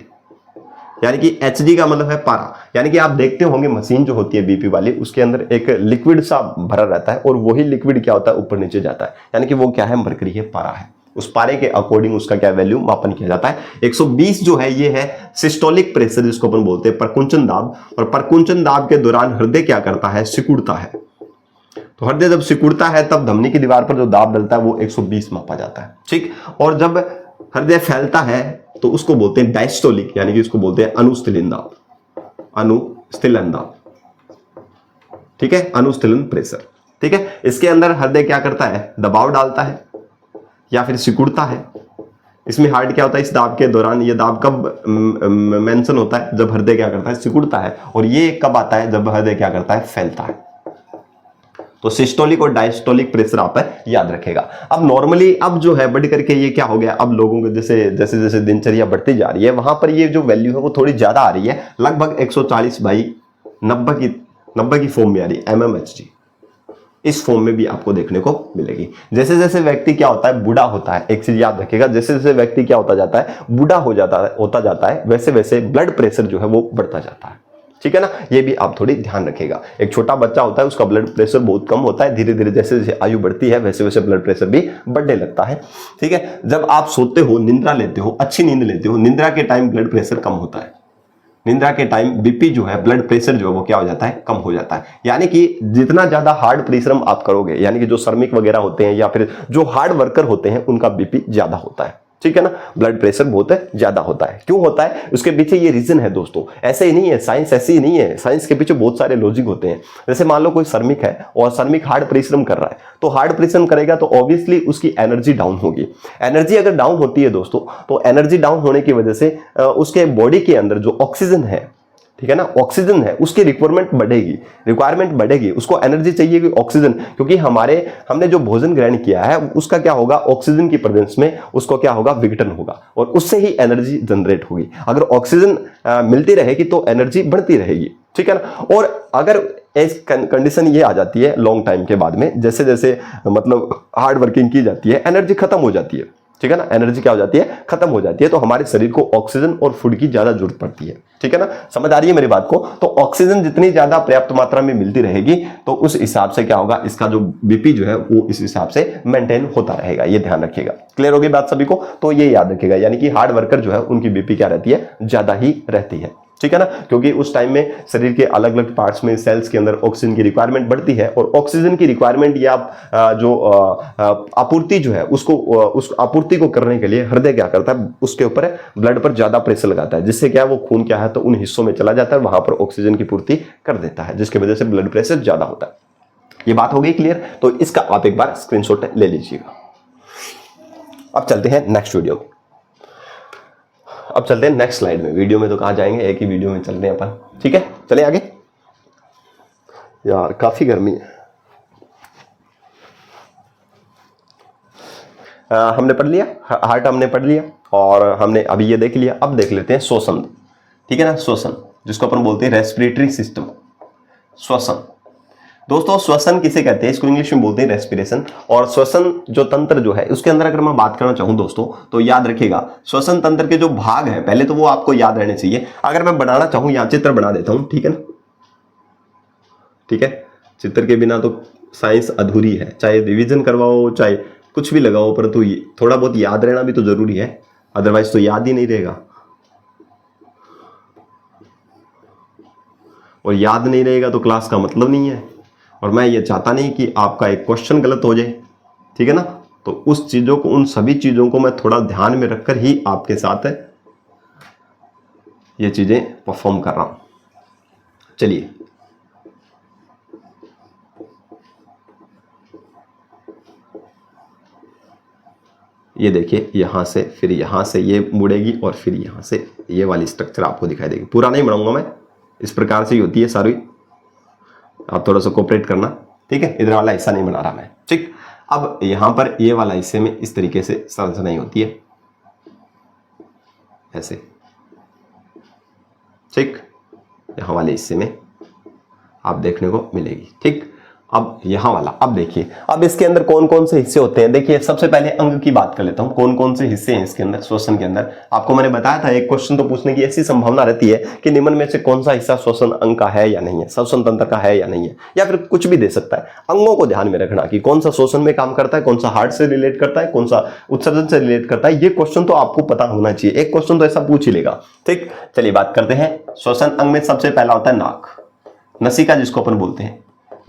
S1: यानी कि Hg का मतलब है पारा। यानी कि आप देखते होंगे मशीन जो होती है बीपी वाली, उसके अंदर एक लिक्विड सा भरा रहता है और वही लिक्विड क्या होता है? ऊपर नीचे जाता है, यानी कि वो क्या है? मरकरी है, पारा है। उस पारे के अकॉर्डिंग उसका क्या वैल्यू मापन किया जाता है। 120 जो है ये है सिस्टोलिक प्रेशर, जिसको अपन बोलते हैं प्रकुंचन दाब। और प्रकुंचन दाब के दौरान हृदय क्या करता है? सिकुड़ता है। तो हृदय जब सिकुड़ता है तब धमनी की दीवार पर जो दाब डलता है वो 120 मापा जाता है, ठीक। और जब हृदय फैलता है तो उसको बोलते हैं डायस्टोलिक, यानी कि उसको बोलते हैं अनुस्थिलन दाब, अनुस्थिलन दाब, ठीक है, अनुस्थिलन प्रेशर, ठीक है। इसके अंदर हृदय क्या करता है? दबाव डालता है या फिर सिकुड़ता है। इसमें हार्ट क्या होता है? इस दाब के दौरान, ये दाब कब मेंशन होता है? जब हृदय क्या करता है? सिकुड़ता है। और ये कब आता है? जब हृदय क्या करता है? फैलता है। तो सिस्टोलिक और डायस्टोलिक प्रेशर आप याद रखेगा। अब नॉर्मली अब जो है बढ़ करके ये क्या हो गया, अब लोगों को जैसे जैसे जैसे दिनचर्या बढ़ती जा रही है वहां पर ये जो वैल्यू है वो थोड़ी ज्यादा आ रही है, लगभग 140/90 की फॉर्म में आ रही है, mmHg। इस फॉर्म में भी आपको देखने को मिलेगी। जैसे जैसे व्यक्ति क्या होता है? बूढ़ा होता है। एक चीज याद रखिएगा, जैसे जैसे व्यक्ति क्या होता जाता है? बूढ़ा होता जाता है, वैसे वैसे ब्लड प्रेशर जो है वो बढ़ता जाता है, ठीक है ना। ये भी आप थोड़ी ध्यान रखिएगा। एक छोटा बच्चा होता है, उसका ब्लड प्रेशर बहुत कम होता है, धीरे धीरे जैसे जैसे आयु बढ़ती है वैसे वैसे ब्लड प्रेशर भी बढ़ने लगता है, ठीक है। जब आप सोते हो, निंद्रा लेते हो, अच्छी नींद लेते हो, निंद्रा के टाइम ब्लड प्रेशर कम होता है। निंद्रा के टाइम बीपी जो है, ब्लड प्रेशर जो है वो क्या हो जाता है? कम हो जाता है। यानी कि जितना ज्यादा हार्ड परिश्रम आप करोगे, यानी कि जो श्रमिक वगैरह होते हैं या फिर जो हार्ड वर्कर होते हैं, उनका बीपी ज्यादा होता है, ठीक है ना। ब्लड प्रेशर बहुत ज्यादा होता है। क्यों होता है? उसके पीछे ये रीजन है दोस्तों। ऐसे ही नहीं है, साइंस ऐसी ही नहीं है, साइंस के पीछे बहुत सारे लॉजिक होते हैं। जैसे मान लो कोई श्रमिक है और श्रमिक हार्ड परिश्रम कर रहा है, तो हार्ड परिश्रम करेगा तो ऑब्वियसली उसकी एनर्जी डाउन होगी। एनर्जी अगर डाउन होती है दोस्तों, तो एनर्जी डाउन होने की वजह से उसके बॉडी के अंदर जो ऑक्सीजन है, ठीक है ना, ऑक्सीजन है, उसकी रिक्वायरमेंट बढ़ेगी, उसको एनर्जी चाहिए ऑक्सीजन, क्योंकि हमने जो भोजन ग्रहण किया है उसका क्या होगा? ऑक्सीजन की प्रेजेंस में उसको क्या होगा? विघटन होगा और उससे ही एनर्जी जनरेट होगी। अगर ऑक्सीजन मिलती रहेगी तो एनर्जी बढ़ती रहेगी, ठीक है ना। और अगर एक कंडीशन ये आ जाती है लॉन्ग टाइम के बाद में, जैसे जैसे मतलब हार्ड वर्किंग की जाती है, एनर्जी खत्म हो जाती है, ठीक है ना, एनर्जी क्या हो जाती है? खत्म हो जाती है। तो हमारे शरीर को ऑक्सीजन और फूड की ज्यादा जरूरत पड़ती है, ठीक है ना। समझ आ रही है मेरी बात को? तो ऑक्सीजन जितनी ज्यादा पर्याप्त मात्रा में मिलती रहेगी तो उस हिसाब से क्या होगा? इसका जो बीपी जो है वो इस हिसाब से मेंटेन होता रहेगा। ये ध्यान रखिएगा। क्लियर होगी बात सभी को? तो ये याद रखिएगा, यानी कि हार्ड वर्कर जो है उनकी बीपी क्या रहती है? ज्यादा ही रहती है। ठीक है ना, क्योंकि उस टाइम में शरीर के अलग अलग पार्ट्स में सेल्स के अंदर ऑक्सीजन की रिक्वायरमेंट बढ़ती है, और ऑक्सीजन की रिक्वायरमेंट या जो आपूर्ति जो है उसको उस आपूर्ति को करने के लिए हृदय क्या करता है, उसके ऊपर ब्लड पर ज्यादा प्रेशर लगाता है, जिससे क्या वो खून क्या है तो उन हिस्सों में चला जाता है, वहां पर ऑक्सीजन की पूर्ति कर देता है, जिसकी वजह से ब्लड प्रेशर ज्यादा होता है। ये बात हो गई क्लियर, तो इसका आप एक बार स्क्रीनशॉट ले लीजिएगा। अब चलते हैं नेक्स्ट वीडियो, अब चलते हैं नेक्स्ट स्लाइड में। वीडियो में तो कहां जाएंगे, एक ही वीडियो में चलते हैं अपन, ठीक है। चले आगे, यार काफी गर्मी है। हमने पढ़ लिया हार्ट, हमने पढ़ लिया, और हमने अभी ये देख लिया। अब देख लेते हैं श्वसन, ठीक है ना, श्वसन जिसको अपन बोलते हैं रेस्पिरेटरी सिस्टम, श्वसन। दोस्तों श्वसन किसे कहते हैं, इसको इंग्लिश में बोलते हैं रेस्पिरेशन। और श्वसन जो तंत्र जो है उसके अंदर अगर मैं बात करना चाहूं दोस्तों, तो याद रखिएगा श्वसन तंत्र के जो भाग है पहले तो वो आपको याद रहने चाहिए। अगर मैं बनाना चाहूं, यहां चित्र बना देता हूं, ठीक है ना, ठीक है। चित्र के बिना तो साइंस अधूरी है, चाहे रिवीजन करवाओ चाहे कुछ भी लगाओ, परंतु थोड़ा बहुत याद रहना भी तो जरूरी है, अदरवाइज तो याद ही नहीं रहेगा। और याद नहीं रहेगा तो क्लास का मतलब नहीं है, और मैं ये चाहता नहीं कि आपका एक क्वेश्चन गलत हो जाए, ठीक है ना। तो उस चीजों को, उन सभी चीजों को मैं थोड़ा ध्यान में रखकर ही आपके साथ ये चीजें परफॉर्म कर रहा हूं। चलिए ये देखिए, यहां से फिर यहां से ये मुड़ेगी, और फिर यहां से ये वाली स्ट्रक्चर आपको दिखाई देगी। पूरा नहीं बनाऊंगा मैं, इस प्रकार से ही होती है सारी, आप थोड़ा सा कोऑपरेट करना, ठीक है। इधर वाला हिस्सा नहीं बना रहा मैं, ठीक। अब यहां पर ये वाला हिस्से में इस तरीके से संरचना नहीं होती है, ऐसे, ठीक। यहां वाले हिस्से में आप देखने को मिलेगी, ठीक। अब यहां वाला, अब देखिए, अब इसके अंदर कौन कौन से हिस्से होते हैं। देखिए सबसे पहले अंग की बात कर लेता हूं, कौन कौन से हिस्से हैं इसके अंदर, श्वसन के अंदर। आपको मैंने बताया था एक क्वेश्चन तो पूछने की ऐसी संभावना रहती है कि निम्न में से कौन सा हिस्सा श्वसन अंग का है या नहीं है, श्वसन तंत्र का है या नहीं है, या फिर कुछ भी दे सकता है। अंगों को ध्यान में रखना कि कौन सा श्वसन में काम करता है, कौन सा हार्ट से रिलेट करता है, कौन सा उत्सर्जन से रिलेट करता है, ये क्वेश्चन तो आपको पता होना चाहिए। एक क्वेश्चन तो ऐसा पूछ ही लेगा, ठीक। चलिए बात करते हैं। श्वसन अंग में सबसे पहला होता है नाक, नसिका जिसको अपन बोलते हैं।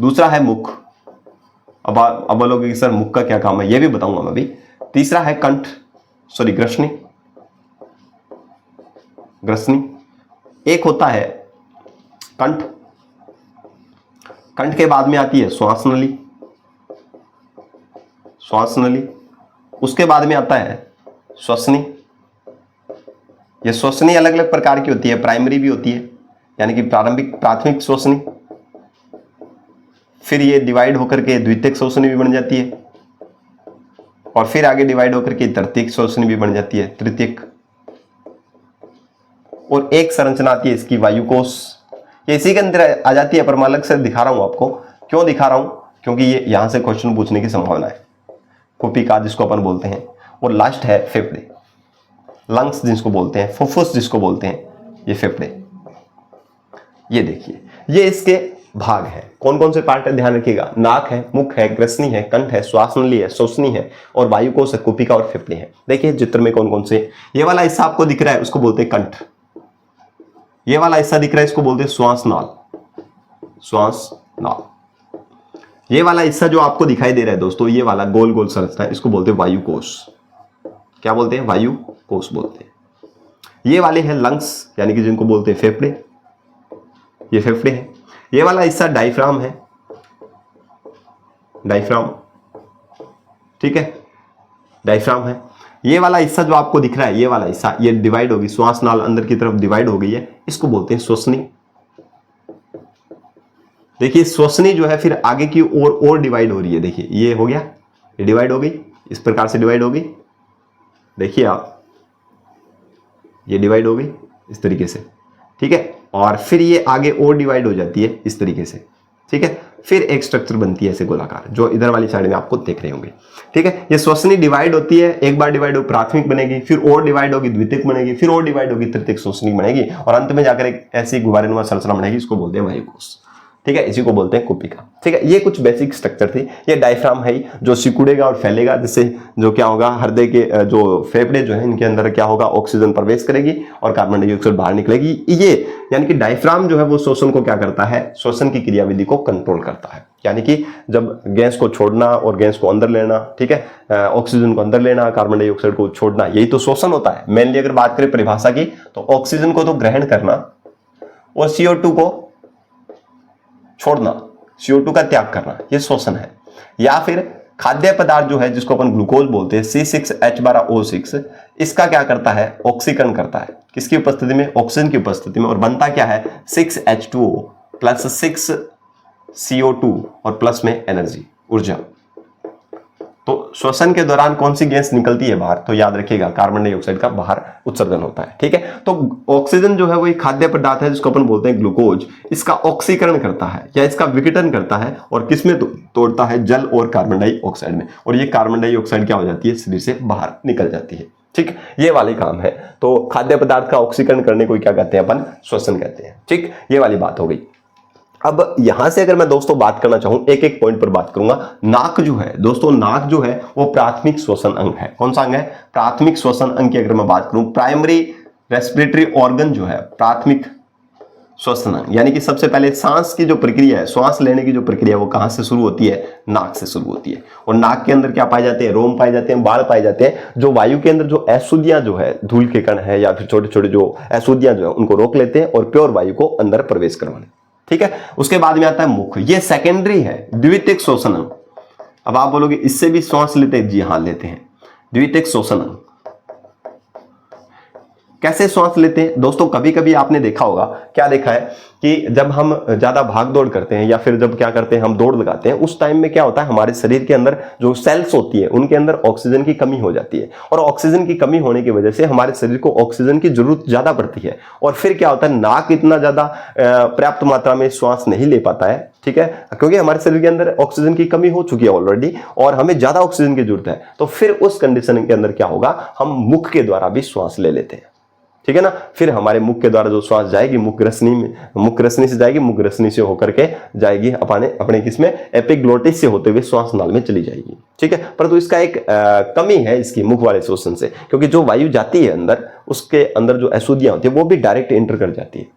S1: दूसरा है मुख, अब बोलोगे कि सर मुख का क्या काम है, ये भी बताऊंगा मैं अभी। तीसरा है कंठ, सॉरी ग्रसनी, ग्रसनी। एक होता है कंठ, कंठ के बाद में आती है श्वास नली, श्वास नली। उसके बाद में आता है श्वसनी। ये श्वसनी अलग अलग प्रकार की होती है, प्राइमरी भी होती है यानी कि प्राथमिक श्वसनी, फिर ये डिवाइड होकर के द्वितीयक श्वसनी भी बन जाती है, और फिर आगे डिवाइड होकर के तृतीयक श्वसनी भी बन जाती है, तृतीयक। और एक संरचना आती है इसकी वायुकोश, ये इसी के अंदर आ जाती है, पर मैं अलग से दिखा रहा हूं आपको। क्यों दिखा रहा हूं, क्योंकि ये यहां से क्वेश्चन पूछने की संभावना है। कुपिका जिसको अपन बोलते हैं, और लास्ट है फेफड़े, लंग्स जिसको बोलते हैं, फुफ्फुस जिसको बोलते हैं, ये फेफड़े। ये देखिए, ये इसके भाग है। कौन कौन से पार्ट है ध्यान रखिएगा, नाक है, मुख है, ग्रसनी है, कंठ है, श्वास नली है, श्वसनी है, और वायुकोश है, कुपिका और फेफड़े हैं। देखिए चित्र में कौन कौन से, ये वाला हिस्सा आपको दिख रहा है उसको बोलते हैं कंठ, ये वाला हिस्सा दिख रहा है इसको बोलते हैं श्वास नाल, श्वास नाल। ये वाला हिस्सा जो आपको दिखाई दे रहा है दोस्तों, ये वाला गोल गोल संरचना, इसको बोलते हैं वायुकोश। क्या बोलते हैं, वायुकोश बोलते हैं। ये वाले हैं लंग्स यानी कि जिनको बोलते हैं फेफड़े, ये फेफड़े हैं। ये वाला हिस्सा डायफ्राम है, डायफ्राम, ठीक है, डायफ्राम है। ये वाला हिस्सा जो आपको दिख रहा है, ये वाला हिस्सा, ये डिवाइड होगी, श्वास नाल अंदर की तरफ डिवाइड हो गई है, इसको बोलते हैं श्वसनी। देखिए श्वसनी जो है फिर आगे की ओर और डिवाइड हो रही है। देखिए ये हो गया, ये डिवाइड हो गई, इस प्रकार से डिवाइड हो गई। देखिए आप, ये डिवाइड हो गई इस तरीके से, ठीक है। और फिर ये आगे और डिवाइड हो जाती है इस तरीके से, ठीक है। फिर एक स्ट्रक्चर बनती है ऐसे गोलाकार, जो इधर वाली साइड में आपको देख रहे होंगे, ठीक है। ये श्वसनी डिवाइड होती है, एक बार डिवाइड हो प्राथमिक बनेगी, फिर और डिवाइड होगी द्वितीयक बनेगी, फिर और डिवाइड होगी तृतीयक श्वसनी बनेगी, और अंत में जाकर एक ऐसी गुब्बारेनुमा संरचना बनेगी, इसको बोलते हैं वायुकोश। ठीक है, इसी को बोलते हैं कुपिका। ठीक है, ये कुछ बेसिक स्ट्रक्चर थी। ये डायफ्राम है जो सिकुड़ेगा और फैलेगा, जिससे जो क्या होगा, हृदय के जो फेफड़े जो है इनके अंदर क्या होगा, ऑक्सीजन प्रवेश करेगी और कार्बन डाइऑक्साइड बाहर निकलेगी। ये यानी कि डायफ्राम जो है वो श्वसन को क्या करता है, श्वसन की क्रियाविधि को कंट्रोल करता है। यानी कि जब गैस को छोड़ना और गैस को अंदर लेना, ठीक है, ऑक्सीजन को अंदर लेना, कार्बन डाइऑक्साइड को छोड़ना, यही तो श्वसन होता है। मेनली अगर बात करें परिभाषा की तो ऑक्सीजन को तो ग्रहण करना और CO2 को छोड़ना, CO2 का त्याग करना, ये श्वसन है। या फिर खाद्य पदार्थ जो है जिसको अपन ग्लूकोज बोलते हैं, C6H12O6, इसका क्या करता है, ऑक्सीकरण करता है। किसकी उपस्थिति में, ऑक्सीजन की उपस्थिति में। और बनता क्या है, 6H2O प्लस 6CO2 और प्लस में एनर्जी, ऊर्जा। तो श्वसन के दौरान कौन सी गैस निकलती है बाहर, तो याद रखिएगा कार्बन डाइऑक्साइड का बाहर उत्सर्जन होता है। ठीक है, तो ऑक्सीजन जो है वो एक खाद्य पदार्थ है जिसको अपन बोलते हैं ग्लूकोज, इसका ऑक्सीकरण करता है या इसका विघटन करता है और किसमें तोड़ता है, जल और कार्बन डाइऑक्साइड में। और ये कार्बन डाइऑक्साइड क्या हो जाती है, शरीर से बाहर निकल जाती है। ठीक, ये वाले काम है। तो खाद्य पदार्थ का ऑक्सीकरण करने को क्या कहते हैं अपन, श्वसन कहते हैं। ठीक, ये वाली बात हो गई। अब यहां से अगर मैं दोस्तों बात करना चाहूं, एक एक पॉइंट पर बात करूंगा। नाक जो है दोस्तों, नाक जो है वो प्राथमिक श्वसन अंग है। कौन सा अंग है, प्राथमिक श्वसन अंग की अगर मैं बात करूं, प्राइमरी रेस्पिरेटरी ऑर्गन जो है, प्राथमिक श्वसन अंग। यानी कि सबसे पहले सांस की जो प्रक्रिया है, श्वास लेने की जो प्रक्रिया, वो कहां से शुरू होती है, नाक से शुरू होती है। और नाक के अंदर क्या पाए जाते हैं, रोम पाए जाते हैं, बाल पाए जाते हैं, जो वायु के अंदर जो अशुद्धियां जो है, धूल के कण है या फिर छोटे छोटे जो अशुद्धियां जो है, उनको रोक लेते हैं और प्योर वायु को अंदर प्रवेश करवाने। ठीक है, उसके बाद में आता है मुख। ये सेकेंडरी है, द्वितीयक श्वसन अंग। अब आप बोलोगे इससे भी श्वास लेते हैं, जी हाँ लेते हैं। द्वितीयक श्वसन अंग कैसे श्वास लेते हैं दोस्तों, कभी कभी आपने देखा होगा, क्या देखा है कि जब हम ज्यादा भाग दौड़ करते हैं या फिर जब क्या करते हैं हम दौड़ लगाते हैं, उस टाइम में क्या होता है, हमारे शरीर के अंदर जो सेल्स होती है उनके अंदर ऑक्सीजन की कमी हो जाती है। और ऑक्सीजन की कमी होने की वजह से हमारे शरीर को ऑक्सीजन की जरूरत ज्यादा पड़ती है। और फिर क्या होता है, नाक इतना ज्यादा पर्याप्त मात्रा में श्वास नहीं ले पाता है। ठीक है, क्योंकि हमारे शरीर के अंदर ऑक्सीजन की कमी हो चुकी है ऑलरेडी और हमें ज्यादा ऑक्सीजन की जरूरत है। तो फिर उस कंडीशन के अंदर क्या होगा, हम मुख के द्वारा भी श्वास ले लेते हैं। ठीक है ना, फिर हमारे मुख के द्वारा जो श्वास जाएगी मुख रसनी से जाएगी, मुख रसनी से होकर के जाएगी अपने किसमें, एपिग्लोटिस से होते हुए श्वास नाल में चली जाएगी। ठीक है, परंतु इसका एक कमी है इसकी मुख वाले श्वसन से, क्योंकि जो वायु जाती है अंदर, उसके अंदर जो अशुद्धियां होती है वो भी डायरेक्ट एंटर कर जाती है।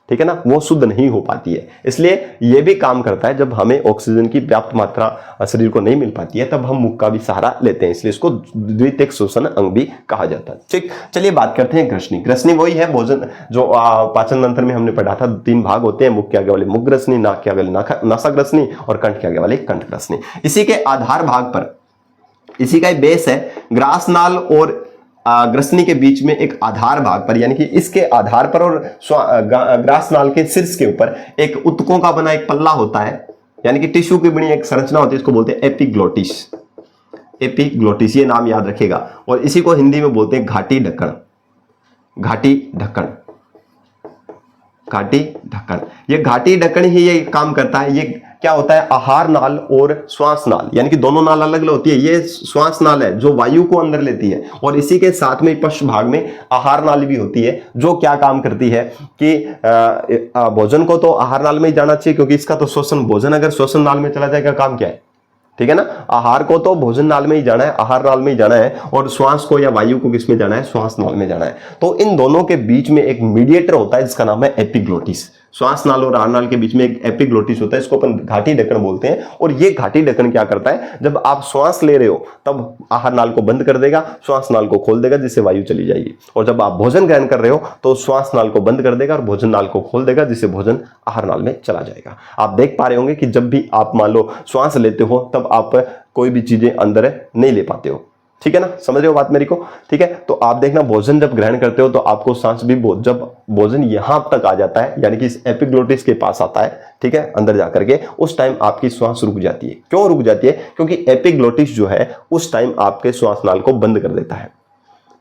S1: ठीक है ना, वो शुद्ध नहीं हो पाती है। इसलिए ये भी काम करता है, जब हमें ऑक्सीजन की पर्याप्त मात्रा शरीर को नहीं मिल पाती है तब हम मुख का भी सहारा लेते हैं, इसलिए इसको द्वितीयक श्वसन अंग भी कहा जाता है। ठीक, चलिए बात करते हैं ग्रसनी। ग्रसनी वही है भोजन जो पाचन तंत्र में हमने पढ़ा था, 3 भाग होते हैं, मुख के आगे वाले मुख ग्रसनी, नाक के आगे वाले नासाग्रसनी और कंठ के आगे वाले कंठ ग्रसनी। इसी के आधार भाग पर, इसी का बेस है, ग्रासनाल और ग्रसनी के बीच में एक आधार भाग पर, यानी कि इसके आधार पर और ग्रासनाल के शीर्ष के ऊपर एक उत्तकों का बना एक पल्ला होता है, यानी कि टिश्यू की बनी एक संरचना होती है, इसको बोलते हैं एपिग्लोटिस। एपिग्लोटिस ये नाम याद रखेगा। और इसी को हिंदी में बोलते हैं घाटी ढक्कन। घाटी ढक्कन, घाटी ढक्कन, ये घाटी ढक्कन ही ये काम करता है। ये क्या होता है, आहार नाल और श्वास नाल, यानी कि दोनों नाल अलग अलग होती है। ये श्वास नाल है जो वायु को अंदर लेती है, और इसी के साथ में पश्च भाग में आहार नाल भी होती है, जो क्या काम करती है कि भोजन को तो आहार नाल में ही जाना चाहिए, क्योंकि इसका तो श्वसन, भोजन अगर श्वसन नाल में चला जाएगा काम क्या है, ठीक है ना, आहार को तो भोजन नाल में ही जाना है, आहार नाल में ही जाना है, और श्वास को या वायु को किस में जाना है, श्वास नाल में जाना है। तो इन दोनों के बीच में एक मीडिएटर होता है जिसका नाम है एपिग्लोटिस। श्वास नाल और आहार नाल के बीच में एक एपिग्लोटिस होता है, इसको अपन घाटी ढक्कन बोलते हैं। और ये घाटी ढक्कन क्या करता है, जब आप श्वास ले रहे हो तब आहार नाल को बंद कर देगा, श्वास नाल को खोल देगा जिससे वायु चली जाएगी, और जब आप भोजन ग्रहण कर रहे हो तो श्वास नाल को बंद कर देगा और भोजन नाल को खोल देगा जिससे भोजन आहार नाल में चला जाएगा। आप देख पा रहे होंगे कि जब भी आप मान लो श्वास लेते हो तब आप कोई भी चीजें अंदर नहीं ले पाते हो, ठीक है ना, समझ रहे हो बात मेरी को, ठीक है। तो आप देखना, भोजन जब ग्रहण करते हो तो आपको सांस भी, जब भोजन यहां तक आ जाता है, यानी कि इस एपिग्लोटिस के पास आता है, ठीक है, अंदर जाकर के, उस टाइम आपकी श्वास रुक जाती है। क्यों रुक जाती है, क्योंकि एपिग्लोटिस जो है उस टाइम आपके श्वास नाल को बंद कर देता है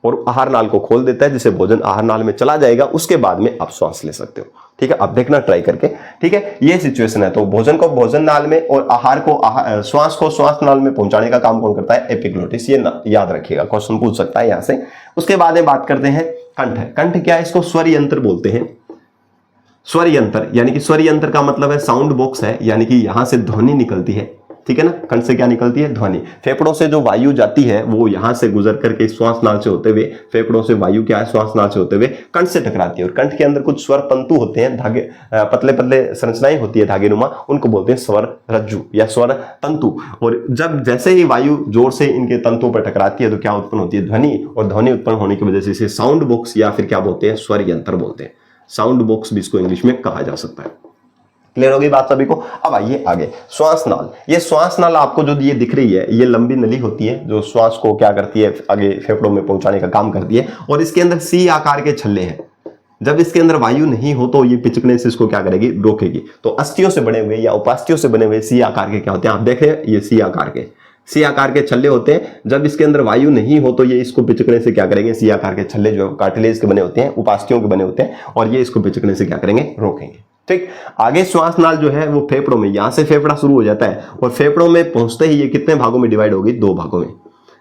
S1: और आहार नाल को खोल देता है, जिससे भोजन आहार नाल में चला जाएगा, उसके बाद में आप श्वास ले सकते हो, ठीक है। आप देखना ट्राई करके, ठीक है, ये सिचुएशन है। तो भोजन को भोजन नाल में और आहार को श्वास को श्वास नाल में पहुंचाने का काम कौन करता है, एपिग्लोटिस। ये याद रखिएगा, क्वेश्चन पूछ सकता है यहां से। उसके बाद में बात करते हैं कंठ। कंठ क्या है, इसको स्वर यंत्र बोलते हैं। स्वर यंत्र, यानी कि स्वर यंत्र का मतलब है साउंड बॉक्स है, यानी कि यहां से ध्वनि निकलती है, ठीक है ना। कंठ से क्या निकलती है? ध्वनि। फेफड़ों से जो वायु जाती है वो यहां से गुजर करके श्वास नाल से होते हुए, फेफड़ों से वायु क्या है, श्वास नाल से होते हुए कंठ से टकराती है, और कंठ के अंदर कुछ स्वर तंतु होते हैं, धागे, पतले पतले संरचनाएं होती है धागेनुमा, उनको बोलते हैं स्वर रज्जु या स्वर तंतु। और जब जैसे ही वायु जोर से इनके तंतुओं पर टकराती है तो क्या उत्पन्न होती है? ध्वनि। और ध्वनि उत्पन्न होने की वजह से इसे साउंड बॉक्स या फिर क्या बोलते हैं? स्वर यंत्र बोलते हैं। साउंड बॉक्स भी इसको इंग्लिश में कहा जा सकता है। क्लियर होगी बात सभी को? अब आइए आगे, श्वास नाल। ये श्वास नाल आपको जो ये दिख रही है, ये लंबी नली होती है जो श्वास को क्या करती है? आगे फेफड़ों में पहुंचाने का काम करती है, और इसके अंदर सी आकार के छल्ले हैं। जब इसके अंदर वायु नहीं हो तो ये पिचकने से इसको क्या करेगी? रोकेगी। तो अस्थियों से बने हुए या उपास्थियों से बने हुए सी आकार के क्या होते हैं? आप देखें, ये सी आकार के छल्ले होते हैं। जब इसके अंदर वायु नहीं हो तो ये इसको पिचकने से क्या करेंगे? सी आकार के छल्ले जो कार्टिलेज के बने होते हैं, उपास्थियों के बने होते हैं, और ये इसको पिचकने से क्या करेंगे? रोकेंगे। ठीक। आगे श्वास नाल जो है वो फेफड़ों में, यहां से फेफड़ा शुरू हो जाता है और फेफड़ों में पहुंचते ही ये कितने भागों में डिवाइड होगी? 2 भागों में।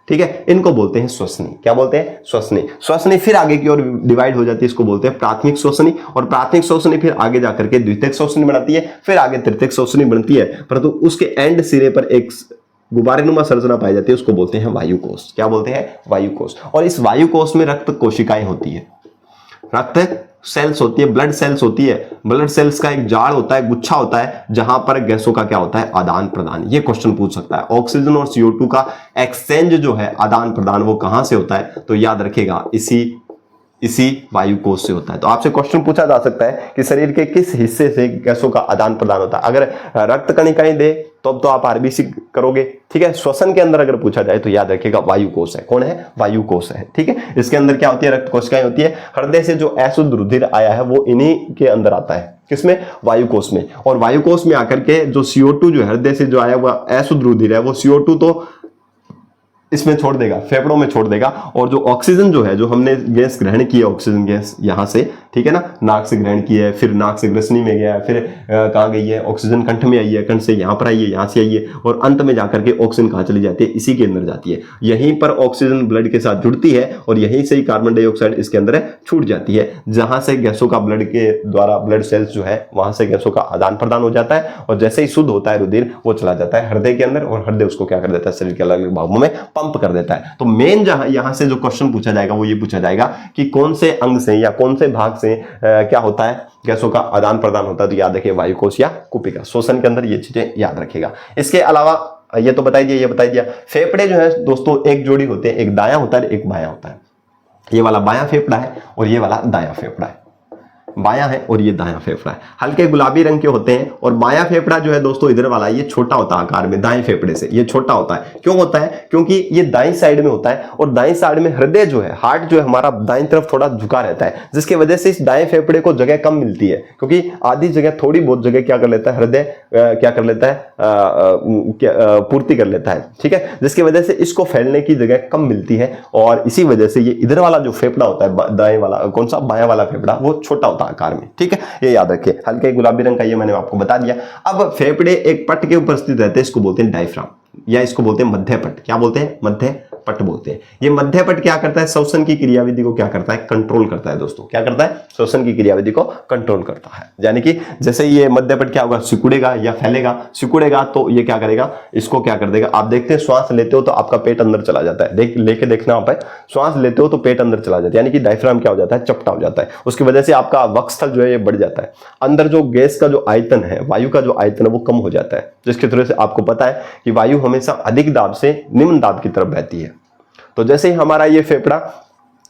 S1: ठीक है, इनको बोलते हैं श्वसनी। क्या बोलते हैं? श्वसनी। श्वसनी फिर आगे की ओर डिवाइड हो जाती है, इसको बोलते हैं प्राथमिक श्वसनी, और प्राथमिक श्वसनी फिर आगे जाकर के द्वितीयक श्वसनी बनाती है, फिर आगे तृतीयक श्वसनी बनती है, परंतु उसके एंड सिरे पर एक गुब्बारेनुमा संरचना पाई जाती है, उसको बोलते हैं वायुकोश। क्या बोलते हैं? वायुकोश। और इस वायुकोश में रक्त कोशिकाएं होती है, रक्त सेल्स होती है, ब्लड सेल्स होती है। ब्लड सेल्स का एक जाड़ होता है, गुच्छा होता है, जहां पर गैसों का क्या होता है? आदान प्रदान। ये क्वेश्चन पूछ सकता है। ऑक्सीजन और CO2 का एक्सचेंज जो है, आदान प्रदान, वो कहां से होता है? तो याद रखिएगा, इसी वायुकोश से होता है। तो आपसे क्वेश्चन पूछा जा सकता है कि शरीर के किस हिस्से से गैसों का आदान प्रदान होता है। अगर रक्त कणिकाएं दे तो आप आरबीसी करोगे, ठीक है। श्वसन के अंदर अगर पूछा जाए तो याद रखिएगा वायुकोश है। कौन है? वायुकोश है, ठीक है। इसके अंदर क्या होती है? रक्त कोशिकाएं होती है। हृदय से जो अशुद्ध रुधिर आया है वो इन्हीं के अंदर आता है। किसमें? वायुकोश में। और वायुकोश में आकर के जो CO2 जो हृदय से जो आया हुआ अशुद्ध रुधिर है, वो CO2 तो इसमें छोड़ देगा, फेफड़ों में छोड़ देगा, और जो ऑक्सीजन जो है, जो हमने गैस ग्रहण की है, ऑक्सीजन गैस यहां से, ठीक है ना, नाक से ग्रहण की है, फिर नाक से ग्रसनी में गया, फिर कहां गई है? ऑक्सीजन कंठ में आई है, कंठ से यहां पर आई है, यहां से आई है, और अंत में जाकर के ऑक्सीजन कहां चली जाती है? इसी के अंदर जाती है। यहीं पर ऑक्सीजन ब्लड के साथ जुड़ती है और यहीं से ही कार्बन डाइऑक्साइड इसके अंदर छूट जाती है, जहां से गैसों का ब्लड के द्वारा, ब्लड सेल्स जो है वहां से गैसों का आदान प्रदान हो जाता है, और जैसे ही शुद्ध होता है रुधिर, वो चला जाता है हृदय के अंदर, और हृदय उसको क्या कर देता है? शरीर के अलग अलग भागों में पंप कर देता है। तो मेन जहां यहां से जो क्वेश्चन पूछा जाएगा वो ये पूछा जाएगा कि कौन से अंग से या कौन से भाग से क्या होता है? गैसों का आदान प्रदान होता है। तो याद रखिए, वायुकोश या कुपिका। श्वसन के अंदर ये चीजें याद रखिएगा। इसके अलावा ये तो बताई दिया, ये बताई दिया। फेफड़े जो है दोस्तों एक जोड़ी होते हैं, एक दायां होता है, एक बायां होता है। ये वाला बायां फेफड़ा है और ये वाला दायां फेफड़ा है। बायां है और ये दायां फेफड़ा है, हल्के गुलाबी रंग के होते हैं। और बायां फेफड़ा जो है दोस्तों इधर वाला, ये छोटा होता है आकार में, दाएं फेफड़े से ये छोटा होता है। क्यों होता है? क्योंकि ये दाईं साइड में होता है, और दाईं साइड में हृदय जो है, हार्ट जो है हमारा, दाईं तरफ थोड़ा झुका रहता है, जिसकी वजह से इस दाएं फेफड़े को जगह कम मिलती है, क्योंकि आधी जगह, थोड़ी बहुत जगह क्या कर लेता है हृदय? क्या कर लेता है? पूर्ति कर लेता है, ठीक है, जिसकी वजह से इसको फैलने की जगह कम मिलती है, और इसी वजह से ये इधर वाला जो फेफड़ा होता है, दाएं वाला, कौन सा? बायां वाला फेफड़ा, वो छोटा होता है आकार में, ठीक है। ये याद रखिए, हल्के गुलाबी रंग का, ये मैंने आपको बता दिया। अब फेफड़े एक पट के ऊपर स्थित रहते हैं, इसको बोलते हैं डायफ्राम, या इसको बोलते हैं मध्य पट। क्या बोलते हैं? मध्य पट बोलते हैं। ये मध्य पट क्या करता है? श्वसन की क्रियाविधि को क्या करता है? कंट्रोल करता है दोस्तों। क्या करता है? श्वसन की क्रियाविधि को कंट्रोल करता है। यानी कि जैसे ये मध्य पट क्या होगा? सिकुड़ेगा या फैलेगा। सिकुड़ेगा तो ये क्या करेगा? इसको क्या कर देगा? आप देखते हैं श्वास लेते हो तो आपका पेट अंदर चला जाता है, लेके देखना आप है, श्वास लेते हो तो पेट अंदर चला जाता है, यानी कि डायफ्राम क्या हो जाता है? चपटा हो जाता है। उसकी वजह से आपका वक्षस्थल जो है ये बढ़ जाता है, अंदर जो गैस का जो आयतन है, वायु का जो आयतन है वो कम हो जाता है, जिसकी तरह से आपको पता है कि वायु हमेशा अधिक दाब से निम्न दाब की तरफ बहती है। तो जैसे ही हमारा ये फेफड़ा